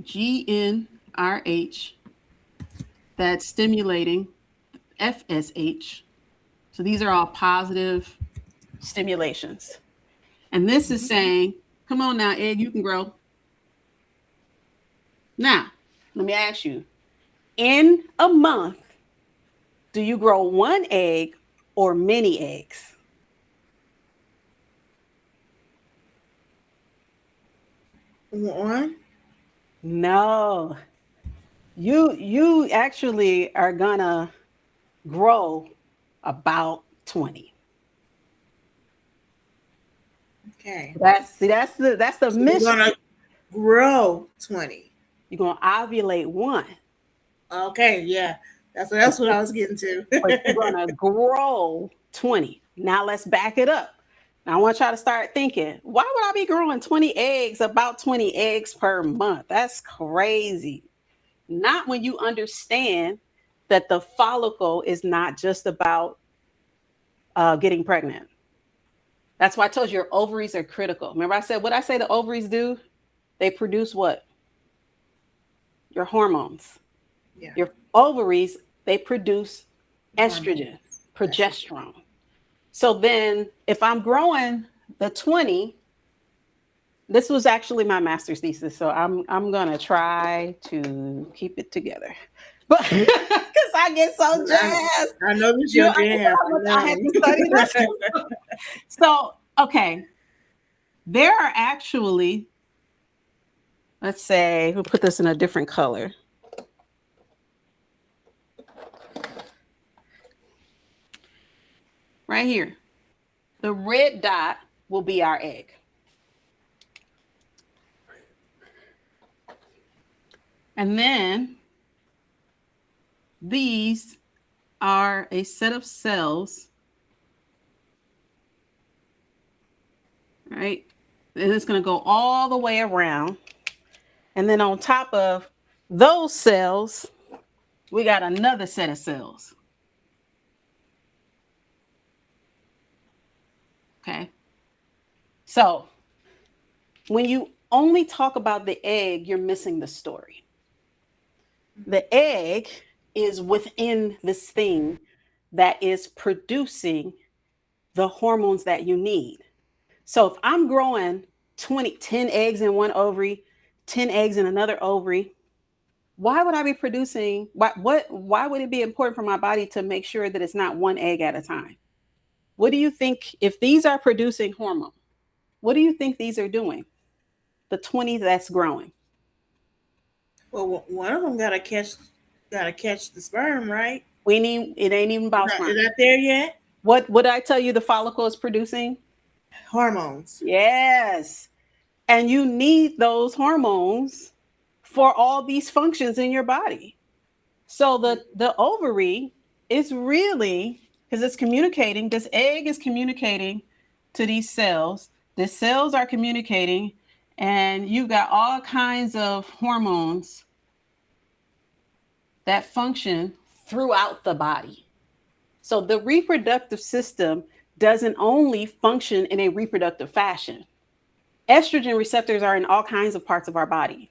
GnRH that's stimulating FSH. So these are all positive stimulations. And this is saying, come on now, egg, you can grow. Now, let me ask you, in a month, do you grow one egg or many eggs? One. No. You actually are gonna grow about 20. Okay. That's the So you're mission. gonna grow 20. You're gonna ovulate one, Okay. Yeah. but That's what I was getting to. you're gonna grow 20. Now let's back it up. Now I want y'all to start thinking, why would I be growing 20 eggs, about 20 eggs per month? That's crazy. Not when you understand that the follicle is not just about getting pregnant. That's why I told you your ovaries are critical. Remember I said what I say the ovaries do? They produce what? Your hormones. Yeah. Your ovaries, they produce Hormone. estrogen, progesterone. So then if I'm growing the 20, this was actually my master's thesis. So I'm gonna try to keep it together. But because I get so jazzed. I know this You your know, jam. I had to study this. So, okay. There are actually, let's say, we'll put this in a different color. Right here. The red dot will be our egg. And then these are a set of cells right? And it's going to go all the way around. And then on top of those cells, we got another set of cells. Okay. So when you only talk about the egg, you're missing the story. The egg is within this thing that is producing the hormones that you need. So if I'm growing 10 eggs in one ovary, 10 eggs in another ovary, why would I be producing why would it be important for my body to make sure that it's not one egg at a time? What do you think if these are producing hormone? What do you think these are doing? The 20 that's growing. Well, one of them gotta catch the sperm, right? We need it ain't even about Is sperm. that there yet? What did I tell you the follicle is producing? Hormones. Yes. And you need those hormones for all these functions in your body. So the ovary is really because it's communicating, this egg is communicating to these cells. The cells are communicating, and you've got all kinds of hormones that function throughout the body. So the reproductive system doesn't only function in a reproductive fashion. Estrogen receptors are in all kinds of parts of our body.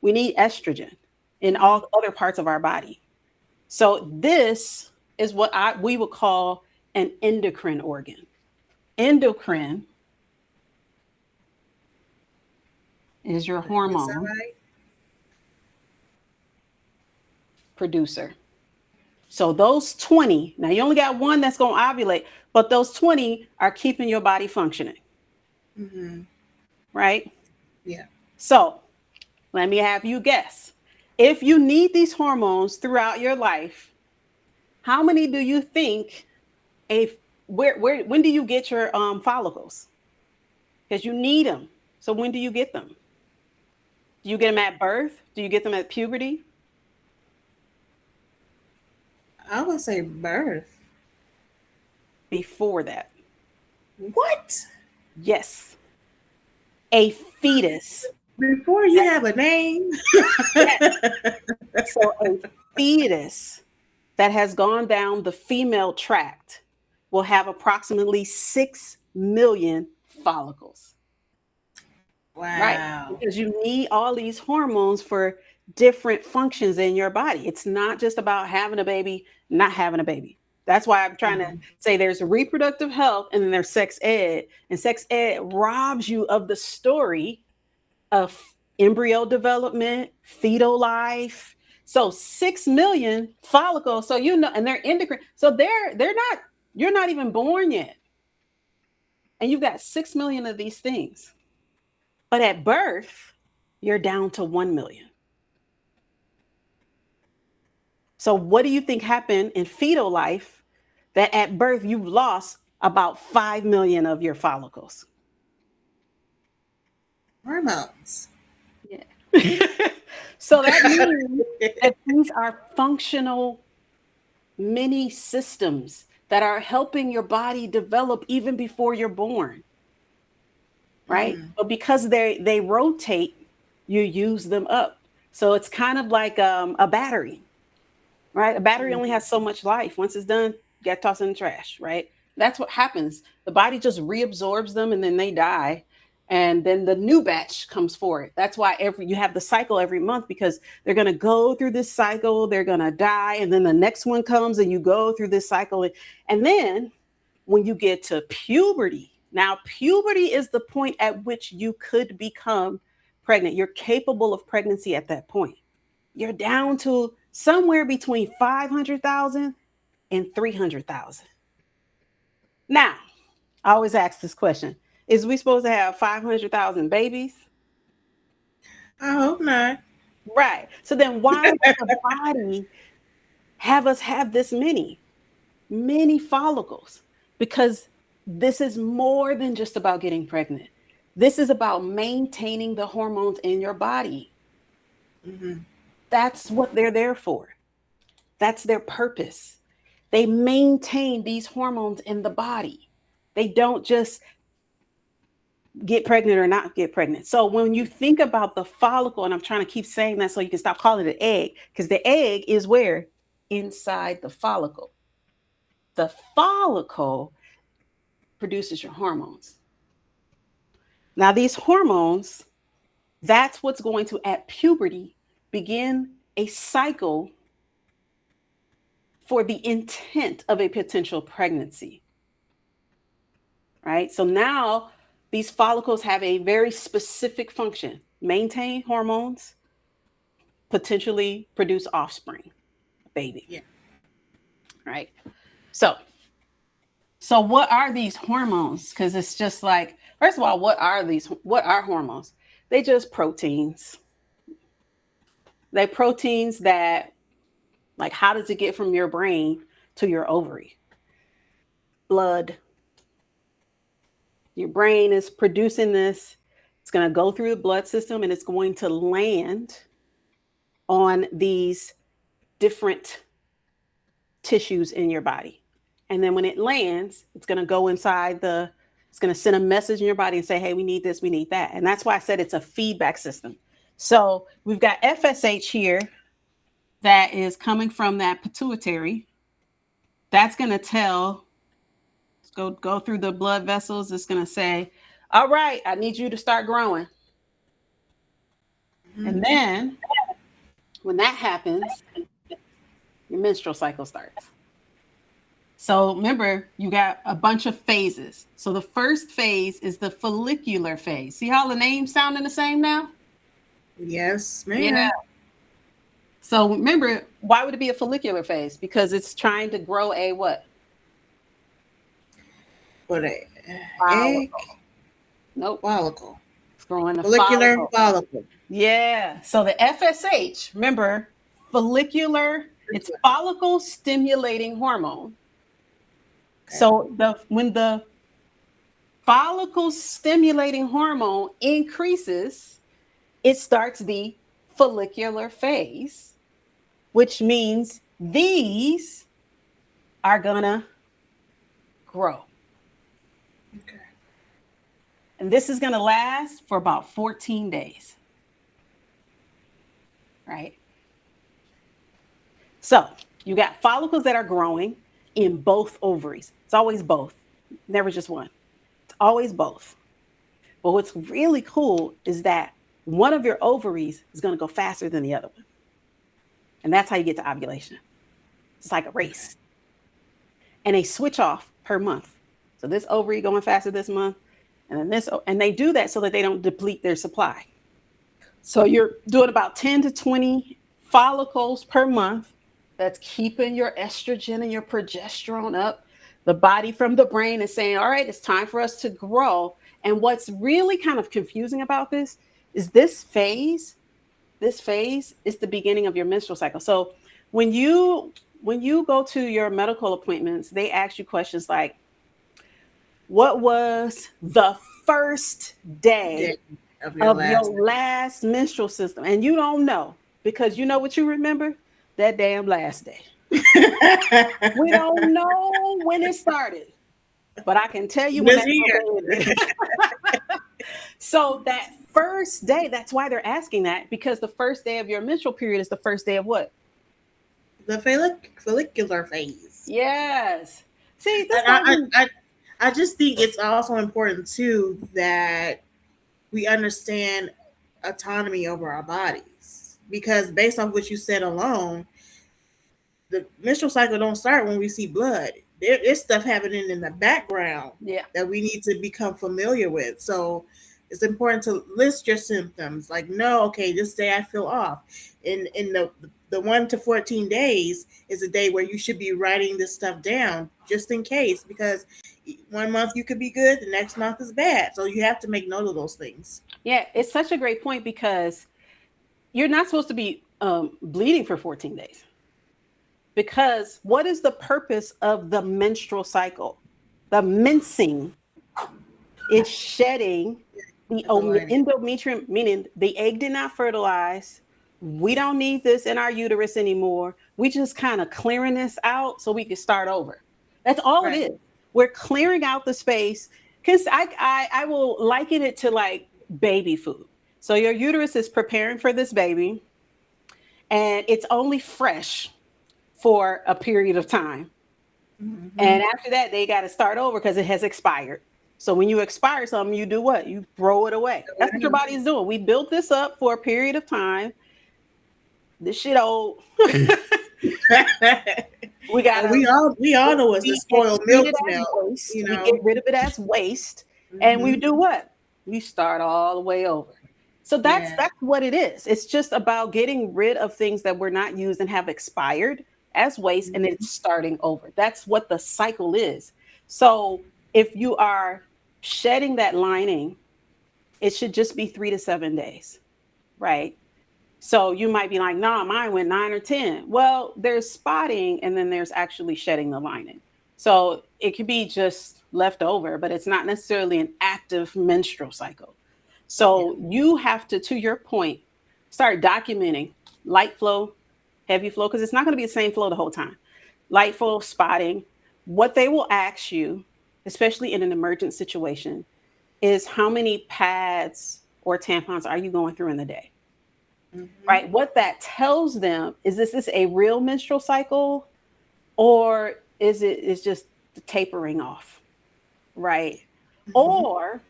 We need estrogen in all other parts of our body. So this is what we would call an endocrine organ. Endocrine is your Is that hormone right? producer. So those 20, now you only got one that's going to ovulate, but those 20 are keeping your body functioning. Mm-hmm. Right? Yeah. So let me have you guess. If you need these hormones throughout your life, how many do you think when do you get your follicles? Because you need them. So when do you get them? Do you get them at birth? Do you get them at puberty? I would say birth. Before that. What? Yes. A fetus. Before you have a name? Yes. So a fetus that has gone down the female tract will have approximately 6 million follicles. Right. Wow. Because you need all these hormones for different functions in your body. It's not just about having a baby, not having a baby. That's why I'm trying to say there's reproductive health and then there's sex ed. And sex ed robs you of the story of embryo development, fetal life. So 6 million follicles. So and they're endocrine. So they're not, you're not even born yet. And you've got 6 million of these things. But at birth, you're down to 1 million. So what do you think happened in fetal life that at birth you've lost about 5 million of your follicles? Hormones. Yeah. So that means that these are functional mini systems that are helping your body develop even before you're born. Right? But because they rotate, you use them up. So it's kind of like a battery, right? A battery only has so much life. Once it's done, you got to toss it in the trash, right? That's what happens. The body just reabsorbs them and then they die. And then the new batch comes forward. That's why you have the cycle every month because they're going to go through this cycle, they're going to die, and then the next one comes and you go through this cycle. And then when you get to puberty, now puberty is the point at which you could become pregnant. You're capable of pregnancy at that point. You're down to somewhere between 500,000 and 300,000. Now, I always ask this question. Is we supposed to have 500,000 babies? I hope not. Right. So then why does the body have us have this many follicles? Because this is more than just about getting pregnant. This is about maintaining the hormones in your body. Mm-hmm. That's what they're there for. That's their purpose. They maintain these hormones in the body. They don't just get pregnant or not get pregnant. So when you think about the follicle, and I'm trying to keep saying that so you can stop calling it egg, because the egg is where? Inside the follicle. The follicle produces your hormones. Now, these hormones, that's what's going to, at puberty, begin a cycle for the intent of a potential pregnancy. Right? So now these follicles have a very specific function: maintain hormones, potentially produce offspring, baby. Yeah. Right? So, what are these hormones? Because it's just like, first of all, what are hormones? They just proteins. They proteins that, like, how does it get from your brain to your ovary? Blood. Your brain is producing this. It's going to go through the blood system and it's going to land on these different tissues in your body. And then when it lands, it's going to go inside it's going to send a message in your body and say, hey, we need this, we need that. And that's why I said it's a feedback system. So we've got FSH here that is coming from that pituitary. That's going to tell, go through the blood vessels. It's going to say, all right, I need you to start growing. Mm-hmm. And then when that happens, your menstrual cycle starts. So remember, you got a bunch of phases. So the first phase is the follicular phase. See how the names sounding the same now? Yes, ma'am. Yeah. So remember, why would it be a follicular phase? Because it's trying to grow a what? What a follicle. Egg? Nope. Follicle. It's growing a follicular follicle. Yeah. So the FSH, remember, follicular, it's follicle stimulating hormone. Okay. So when the follicle stimulating hormone increases, it starts the follicular phase, which means these are gonna grow. Okay. And this is gonna last for about 14 days. Right? So you got follicles that are growing in both ovaries. It's always both, never just one. It's always both. But what's really cool is that one of your ovaries is going to go faster than the other one. And that's how you get to ovulation. It's like a race. And they switch off per month. So this ovary going faster this month, and then this, and they do that so that they don't deplete their supply. So you're doing about 10 to 20 follicles per month. That's keeping your estrogen and your progesterone up. The body from the brain is saying, all right, it's time for us to grow. And what's really kind of confusing about this is this phase is the beginning of your menstrual cycle. So when you go to your medical appointments, they ask you questions like, what was the first day of your last menstrual system? And you don't know, because you know what you remember? That damn last day. We don't know when it started, but I can tell you when that ended. So that first day, that's why they're asking that, because the first day of your menstrual period is the first day of what? The follicular phase. Yes. See, I just think it's also important too that we understand autonomy over our bodies, because based on what you said alone, the menstrual cycle don't start when we see blood. There's stuff happening in the background that we need to become familiar with. So it's important to list your symptoms. Like, no, okay, this day I feel off. In the 1 to 14 days is a day where you should be writing this stuff down, just in case, because 1 month you could be good, the next month is bad. So you have to make note of those things. Yeah, it's such a great point, because you're not supposed to be bleeding for 14 days. Because what is the purpose of the menstrual cycle? The mensing is shedding the endometrium, meaning the egg did not fertilize. We don't need this in our uterus anymore. We just kind of clearing this out so we can start over. That's all it is. We're clearing out the space Because I will liken it to like baby food. So your uterus is preparing for this baby, and it's only fresh for a period of time. Mm-hmm. And after that, they got to start over because it has expired. So when you expire something, you do what? You throw it away. That's what your body is doing. We built this up for a period of time. This shit old. We And gotta we all know it's the and spoiled treat milk it as smell, waste. We get rid of it as waste, and we Mm-hmm. do what? We start all the way over. So that's Yeah. that's what it is. It's just about getting rid of things that were not used and have expired as waste, and it's starting over. That's what the cycle is. So if you are shedding that lining, it should just be 3 to 7 days, right? So you might be like, nah, mine went 9 or 10. Well, there's spotting and then there's actually shedding the lining. So it could be just left over, but it's not necessarily an active menstrual cycle. Yeah. So you have to your point, start documenting light flow, heavy flow, because it's not going to be the same flow the whole time. Light flow, spotting. What they will ask you, especially in an emergent situation, is how many pads or tampons are you going through in the day? Mm-hmm. Right? What that tells them is this a real menstrual cycle, or is just the tapering off, right? Mm-hmm. Or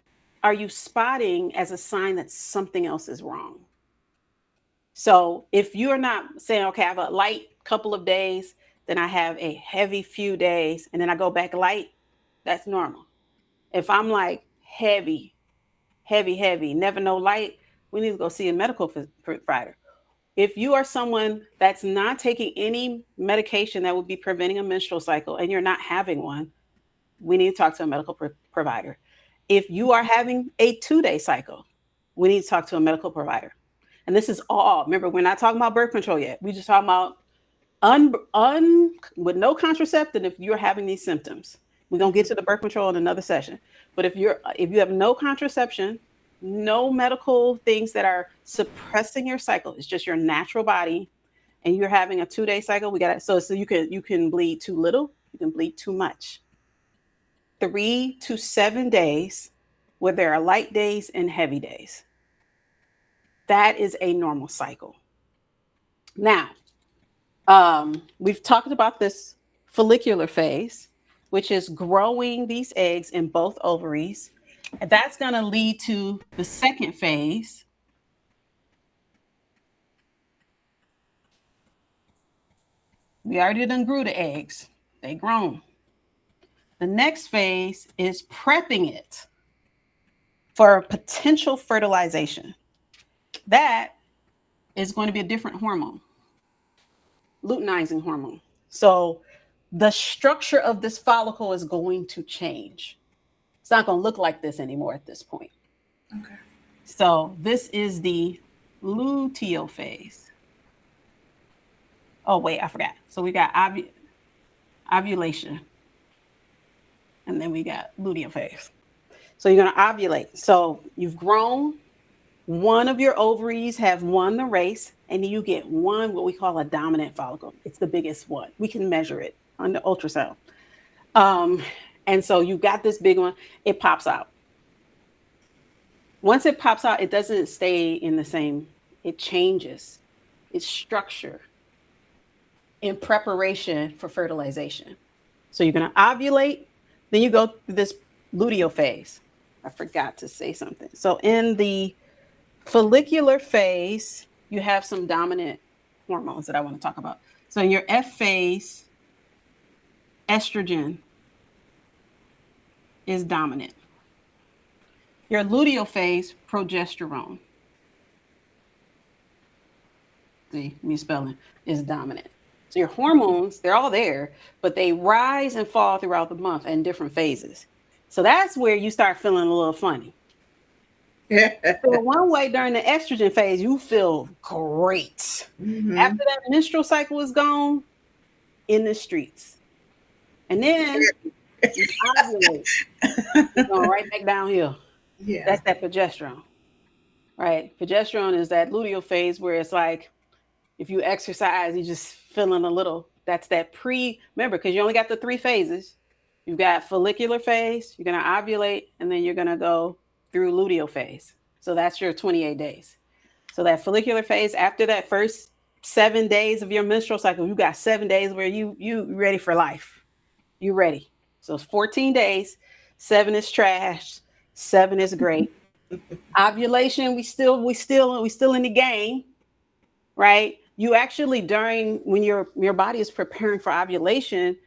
are you spotting as a sign that something else is wrong? So if you're not saying, okay, I have a light couple of days, then I have a heavy few days, and then I go back light, that's normal. If I'm like heavy, heavy, heavy, never no light, we need to go see a medical provider. If you are someone that's not taking any medication that would be preventing a menstrual cycle and you're not having one, we need to talk to a medical provider. If you are having a 2 day cycle, we need to talk to a medical provider. And this is all, remember, we're not talking about birth control yet. We just talking about with no contraceptive if you're having these symptoms. We're gonna get to the birth control in another session. But if you have no contraception, no medical things that are suppressing your cycle, it's just your natural body, and you're having a 2 day cycle, we got it. So you can bleed too little, you can bleed too much. 3 to 7 days where there are light days and heavy days. That is a normal cycle. Now, we've talked about this follicular phase, which is growing these eggs in both ovaries. And that's going to lead to the second phase. We already done grew the eggs. They grown. The next phase is prepping it for potential fertilization. That is going to be a different hormone, luteinizing hormone. So the structure of this follicle is going to change. It's not going to look like this anymore at this point. Okay. So this is the luteal phase. Oh, wait, I forgot. So we got ovulation, and then we got luteal phase. So you're going to ovulate. So you've grown. One of your ovaries have won the race, and you get one, what we call a dominant follicle. It's the biggest one. We can measure it on the ultrasound. And so you've got this big one, it pops out. Once it pops out, it doesn't stay in the same, it changes its structure in preparation for fertilization. So you're going to ovulate, then you go through this luteal phase. I forgot to say something. So in the follicular phase, you have some dominant hormones that I want to talk about. So in your F phase, estrogen is dominant. Your luteal phase, progesterone. See, me spelling is dominant. So your hormones, they're all there, but they rise and fall throughout the month in different phases. So that's where you start feeling a little funny. So one way during the estrogen phase, you feel great. Mm-hmm. After that menstrual cycle is gone, in the streets. And then you ovulate. You're going right back downhill. Yeah. That's that progesterone, right? Progesterone is that luteal phase where it's like, if you exercise, you're just feeling a little, that's that remember, because you only got the 3 phases. You've got follicular phase, you're going to ovulate, and then you're going to go through luteal phase. So that's your 28 days. So that follicular phase, after that first 7 days of your menstrual cycle, you got 7 days where you ready for life. You ready. So it's 14 days. 7 is trash. 7 is great. Ovulation, we still in the game, right? You actually, during when your body is preparing for ovulation,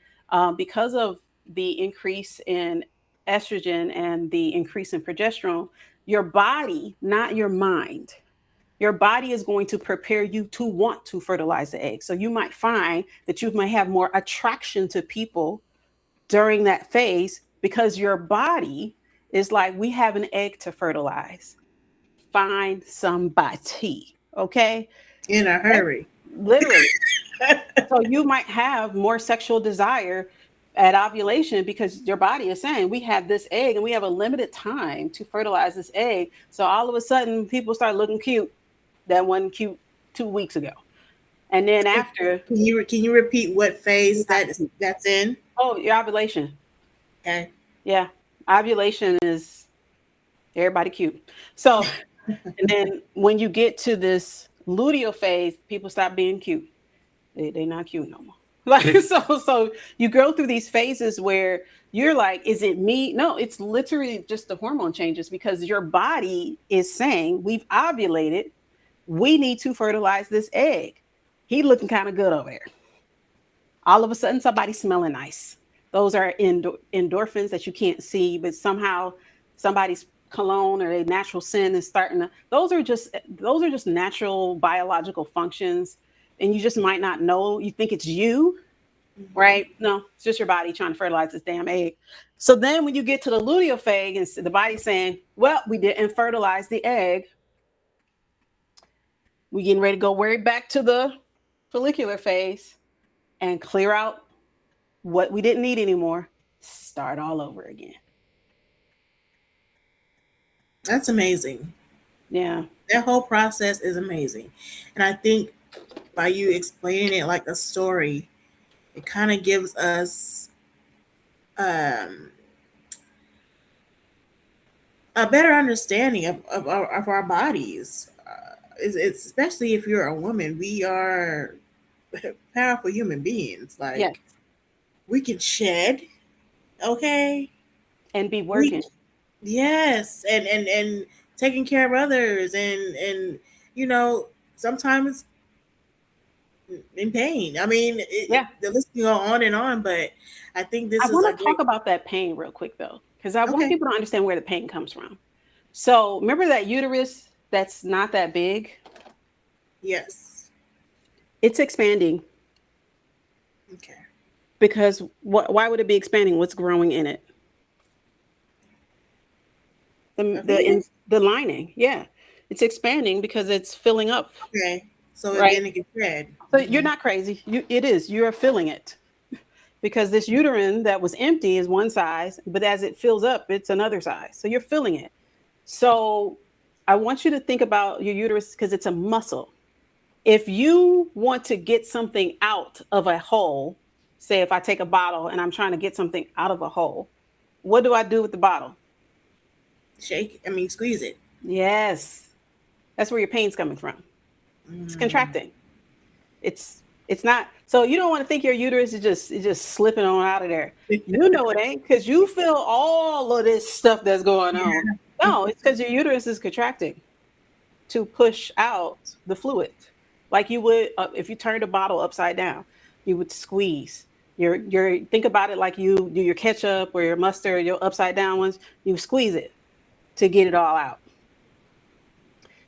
because of the increase in estrogen and the increase in progesterone, your body, not your mind, your body is going to prepare you to want to fertilize the egg. So you might find that you may have more attraction to people during that phase because your body is like, we have an egg to fertilize. Find somebody. Okay. In a hurry. Literally. So you might have more sexual desire at ovulation because your body is saying, we have this egg and we have a limited time to fertilize this egg. So all of a sudden people start looking cute that wasn't cute 2 weeks ago. And then after, Can you repeat what phase that's in? oh, your ovulation. Okay. Yeah. Ovulation is everybody cute. So, and then when you get to this luteal phase, people stop being cute. They're not cute no more. Like, so you go through these phases where you're like, is it me? No, it's literally just the hormone changes because your body is saying, we've ovulated. We need to fertilize this egg. He looking kind of good over there. All of a sudden, somebody's smelling nice. Those are endorphins that you can't see, but somehow somebody's cologne or a natural scent is starting to. Those are just natural biological functions, and you just might not know. You think it's you, right? No, it's just your body trying to fertilize this damn egg. So then, when you get to the luteal phase, and the body's saying, "Well, we didn't fertilize the egg. We getting ready to go way back to the follicular phase and clear out what we didn't need anymore. Start all over again." That's amazing. Yeah. That whole process is amazing. And I think by you explaining it like a story, it kind of gives us um, a better understanding of our bodies. It's especially if you're a woman, we are powerful human beings. Yeah. Like, we can shed, okay? And be We working. Yes, and taking care of others, and you know sometimes in pain. I mean, Yeah. the list can go on and on, but I think I this is a want to talk great. about that pain real quick though, because I want Okay. people to understand where the pain comes from. So remember that uterus that's not that big? Yes. It's expanding Okay. because why would it be expanding? What's growing in it? The A the in, fetus. the lining. Yeah. It's expanding because it's filling up, Okay. So right? then it can spread. So you're not crazy. It is. You're filling it because this uterine that was empty is one size, but as it fills up, it's another size. So you're filling it. So I want you to think about your uterus because it's a muscle. If you want to get something out of a hole, say if I take a bottle and I'm trying to get something out of a hole, what do I do with the bottle? Shake. I mean, squeeze it. Yes. That's where your pain's coming from. It's Mm. contracting. It's not, so you don't want to think your uterus is just slipping on out of there. You know it ain't because you feel all of this stuff that's going on. No, it's because your uterus is contracting to push out the fluid, like you would if you turned a bottle upside down. You would squeeze. Your think about it like you do your ketchup or your mustard, your upside down ones. You squeeze it to get it all out.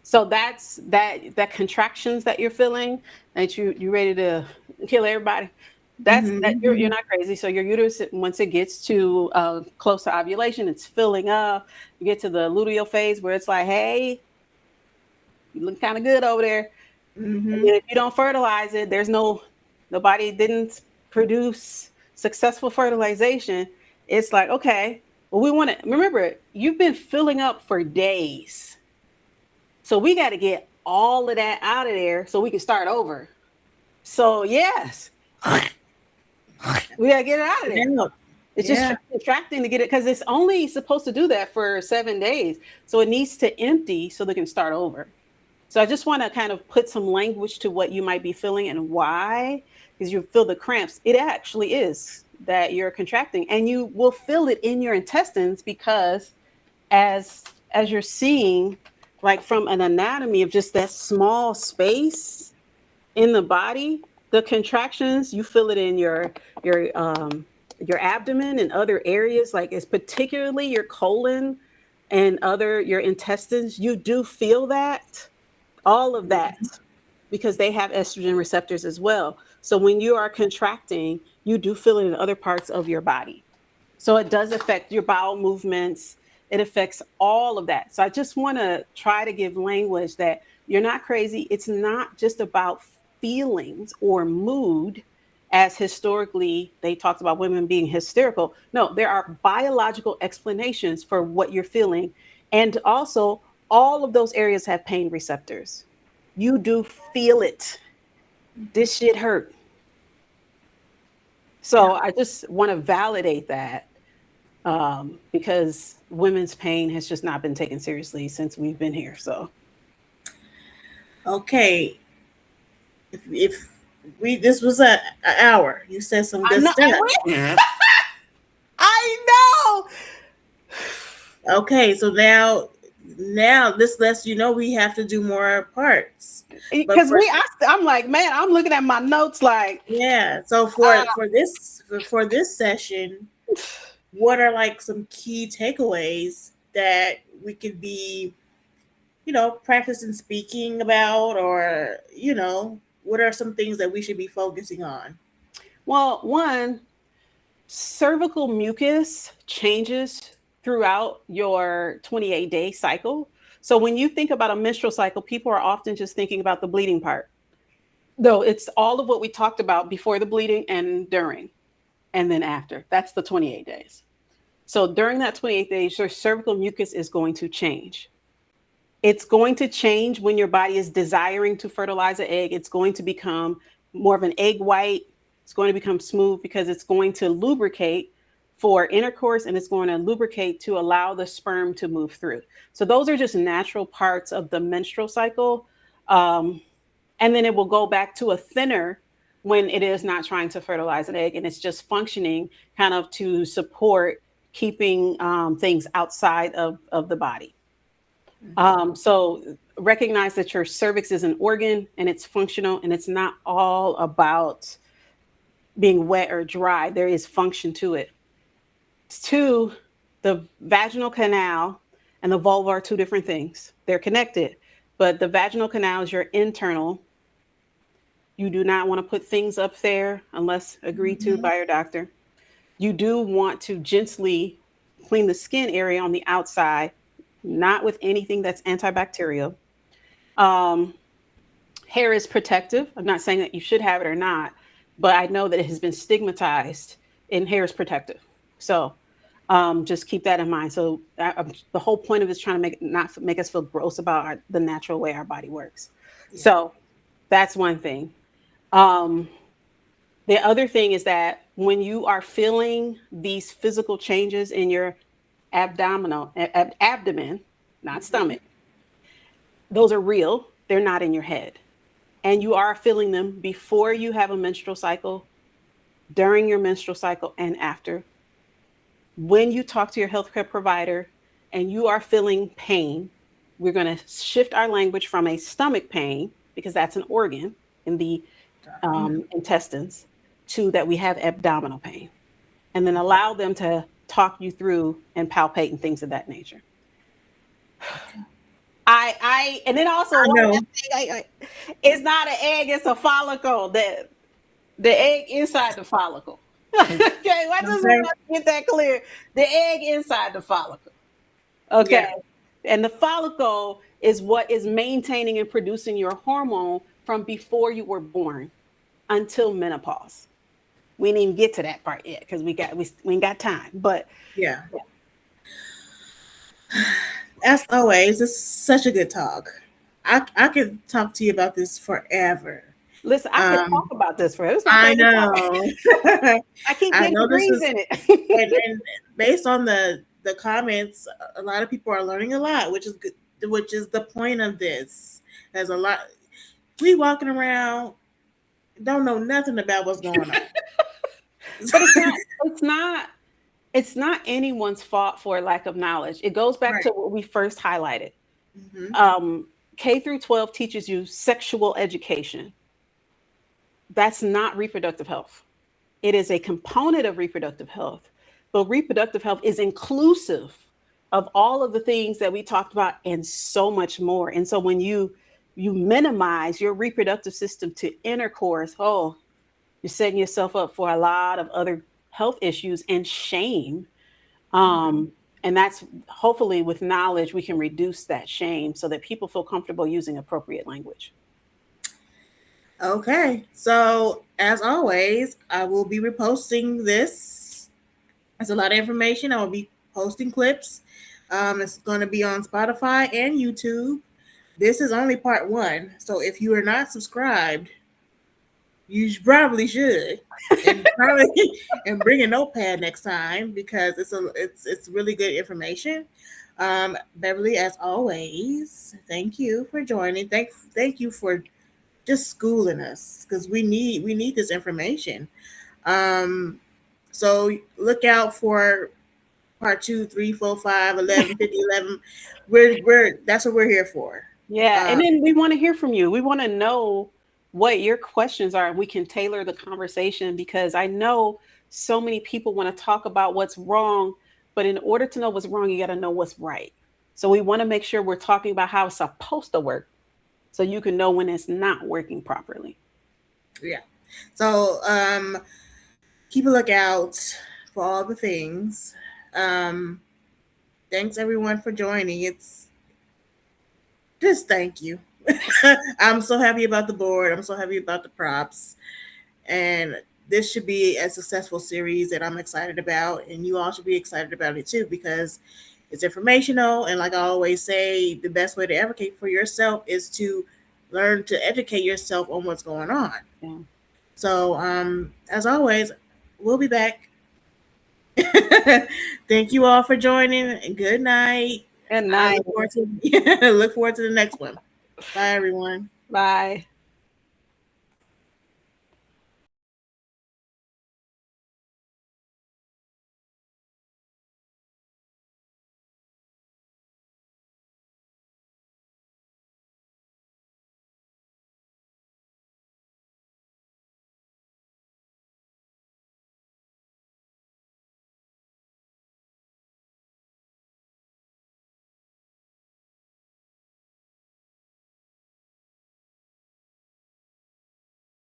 So that's that contractions that you're feeling, that you ready to kill everybody. That's that you're Mm-hmm. not crazy. So your uterus, once it gets to close to ovulation, it's filling up. You get to the luteal phase where it's like, hey, you look kind of good over there. And Mm-hmm. then if you don't fertilize it, nobody didn't produce successful fertilization. It's like, okay, well, we want to remember you've been filling up for days. So we got to get all of that out of there so we can start over. So yes, we got to get it out of there. Yeah. It's just Yeah. contracting to get it because it's only supposed to do that for 7 days. So it needs to empty so they can start over. So I just want to kind of put some language to what you might be feeling and why, because you feel the cramps. It actually is that you're contracting, and you will feel it in your intestines because as as you're seeing, like from an anatomy of just that small space in the body, the contractions, you feel it in your abdomen and other areas, like it's particularly your colon and other your intestines. You do feel that, all of that, because they have estrogen receptors as well. So when you are contracting, you do feel it in other parts of your body. So it does affect your bowel movements. It affects all of that. So I just want to try to give language that you're not crazy. It's not just about feelings or mood, as historically they talked about women being hysterical. No, there are biological explanations for what you're feeling. And also, all of those areas have pain receptors. You do feel it. This shit hurt. Yeah. So I just want to validate that, because women's pain has just not been taken seriously since we've been here. So Okay. If we this was a hour, you said some I good know. stuff. I know. Okay, so now this lets you know we have to do more parts. But Because for I'm like, man, I'm looking at my notes like, yeah, so uh, for this session, what are like some key takeaways that we could be, practicing speaking about, or what are some things that we should be focusing on? well, one, cervical mucus changes throughout your 28-day cycle. So when you think about a menstrual cycle, people are often just thinking about the bleeding part. Though it's all of what we talked about before the bleeding and during and then after. That's the 28 days. So during that 28 days, your cervical mucus is going to change. It's going to change when your body is desiring to fertilize an egg. It's going to become more of an egg white. It's going to become smooth because it's going to lubricate for intercourse, and it's going to lubricate to allow the sperm to move through. So those are just natural parts of the menstrual cycle. And then it will go back to a thinner when it is not trying to fertilize an egg and it's just functioning kind of to support keeping things outside of the body. So recognize that your cervix is an organ and it's functional, and it's not all about being wet or dry. There is function to it. Two, the vaginal canal and the vulva are two different things. They're connected, but the vaginal canal is your internal. You do not want to put things up there unless agreed to Mhm. by your doctor. You do want to gently clean the skin area on the outside, not with anything that's antibacterial. Um, Hair is protective. I'm not saying that you should have it or not, but I know that it has been stigmatized, and hair is protective. So just keep that in mind. So the whole point of it is trying to not make us feel gross about the natural way our body works. Yeah. So that's one thing. Um, the other thing is that when you are feeling these physical changes in your abdomen, not Mhm. stomach, those are real. They're not in your head. And you are feeling them before you have a menstrual cycle, during your menstrual cycle, and after. When you talk to your healthcare provider and you are feeling pain, we're going to shift our language from a stomach pain, because that's an organ in the intestines, to that we have abdominal pain, and then allow them to talk you through and palpate and things of that nature. Okay. And then also I one know. last thing, it's not an egg, it's a follicle. The egg inside the follicle. Okay, I just Okay. want to get that clear. The egg inside the follicle. Okay. Yeah. And the follicle is what is maintaining and producing your hormone from before you were born until menopause. We didn't even get to that part yet because we ain't got time. But Yeah. As always, it's such a good talk. I could talk to you about this forever. Listen, I could talk Um, about this for, it was my I favorite topic. know. I keep I getting know this degrees is, in it. and based on the comments, a lot of people are learning a lot, which is good, which is the point of this. There's a lot. We walking around don't know nothing about what's going on. But it's not it's not anyone's fault for lack of knowledge. It goes back Right. to what we first highlighted. Hmm. Um, K through 12 teaches you sexual education. That's not reproductive health. It is a component of reproductive health, but reproductive health is inclusive of all of the things that we talked about and so much more. And so when you minimize your reproductive system to intercourse, oh, you're setting yourself up for a lot of other health issues and shame. Hmm. And that's hopefully with knowledge, we can reduce that shame so that people feel comfortable using appropriate language. Okay. So as always, I will be reposting this. It's a lot of information. I will be posting clips. It's going to be on Spotify and YouTube. This is only part one. So if you are not subscribed, you probably should, and probably and bring a notepad next time because it's really good information. Beverly, as always, thank you for joining. Thank you for just schooling us because we need this information. Um, so look out for part 2, 3, 4, 5, 11, 50, 11. We're that's what we're here for. Yeah, Um, and then we want to hear from you. We want to know what your questions are, and we can tailor the conversation because I know so many people want to talk about what's wrong, but in order to know what's wrong, you got to know what's right. So we want to make sure we're talking about how it's supposed to work so you can know when it's not working properly. yeah. So keep a lookout for all the things. Um, thanks everyone for joining. It's just thank you. I'm so happy about the board. I'm so happy about the props. And this should be a successful series that I'm excited about. And you all should be excited about it too because it's informational. And like I always say, the best way to advocate for yourself is to learn to educate yourself on what's going on. Yeah. So, as always, we'll be back. Thank you all for joining. Good night. Good I night. look forward to look forward to the next one. Bye, everyone. Bye.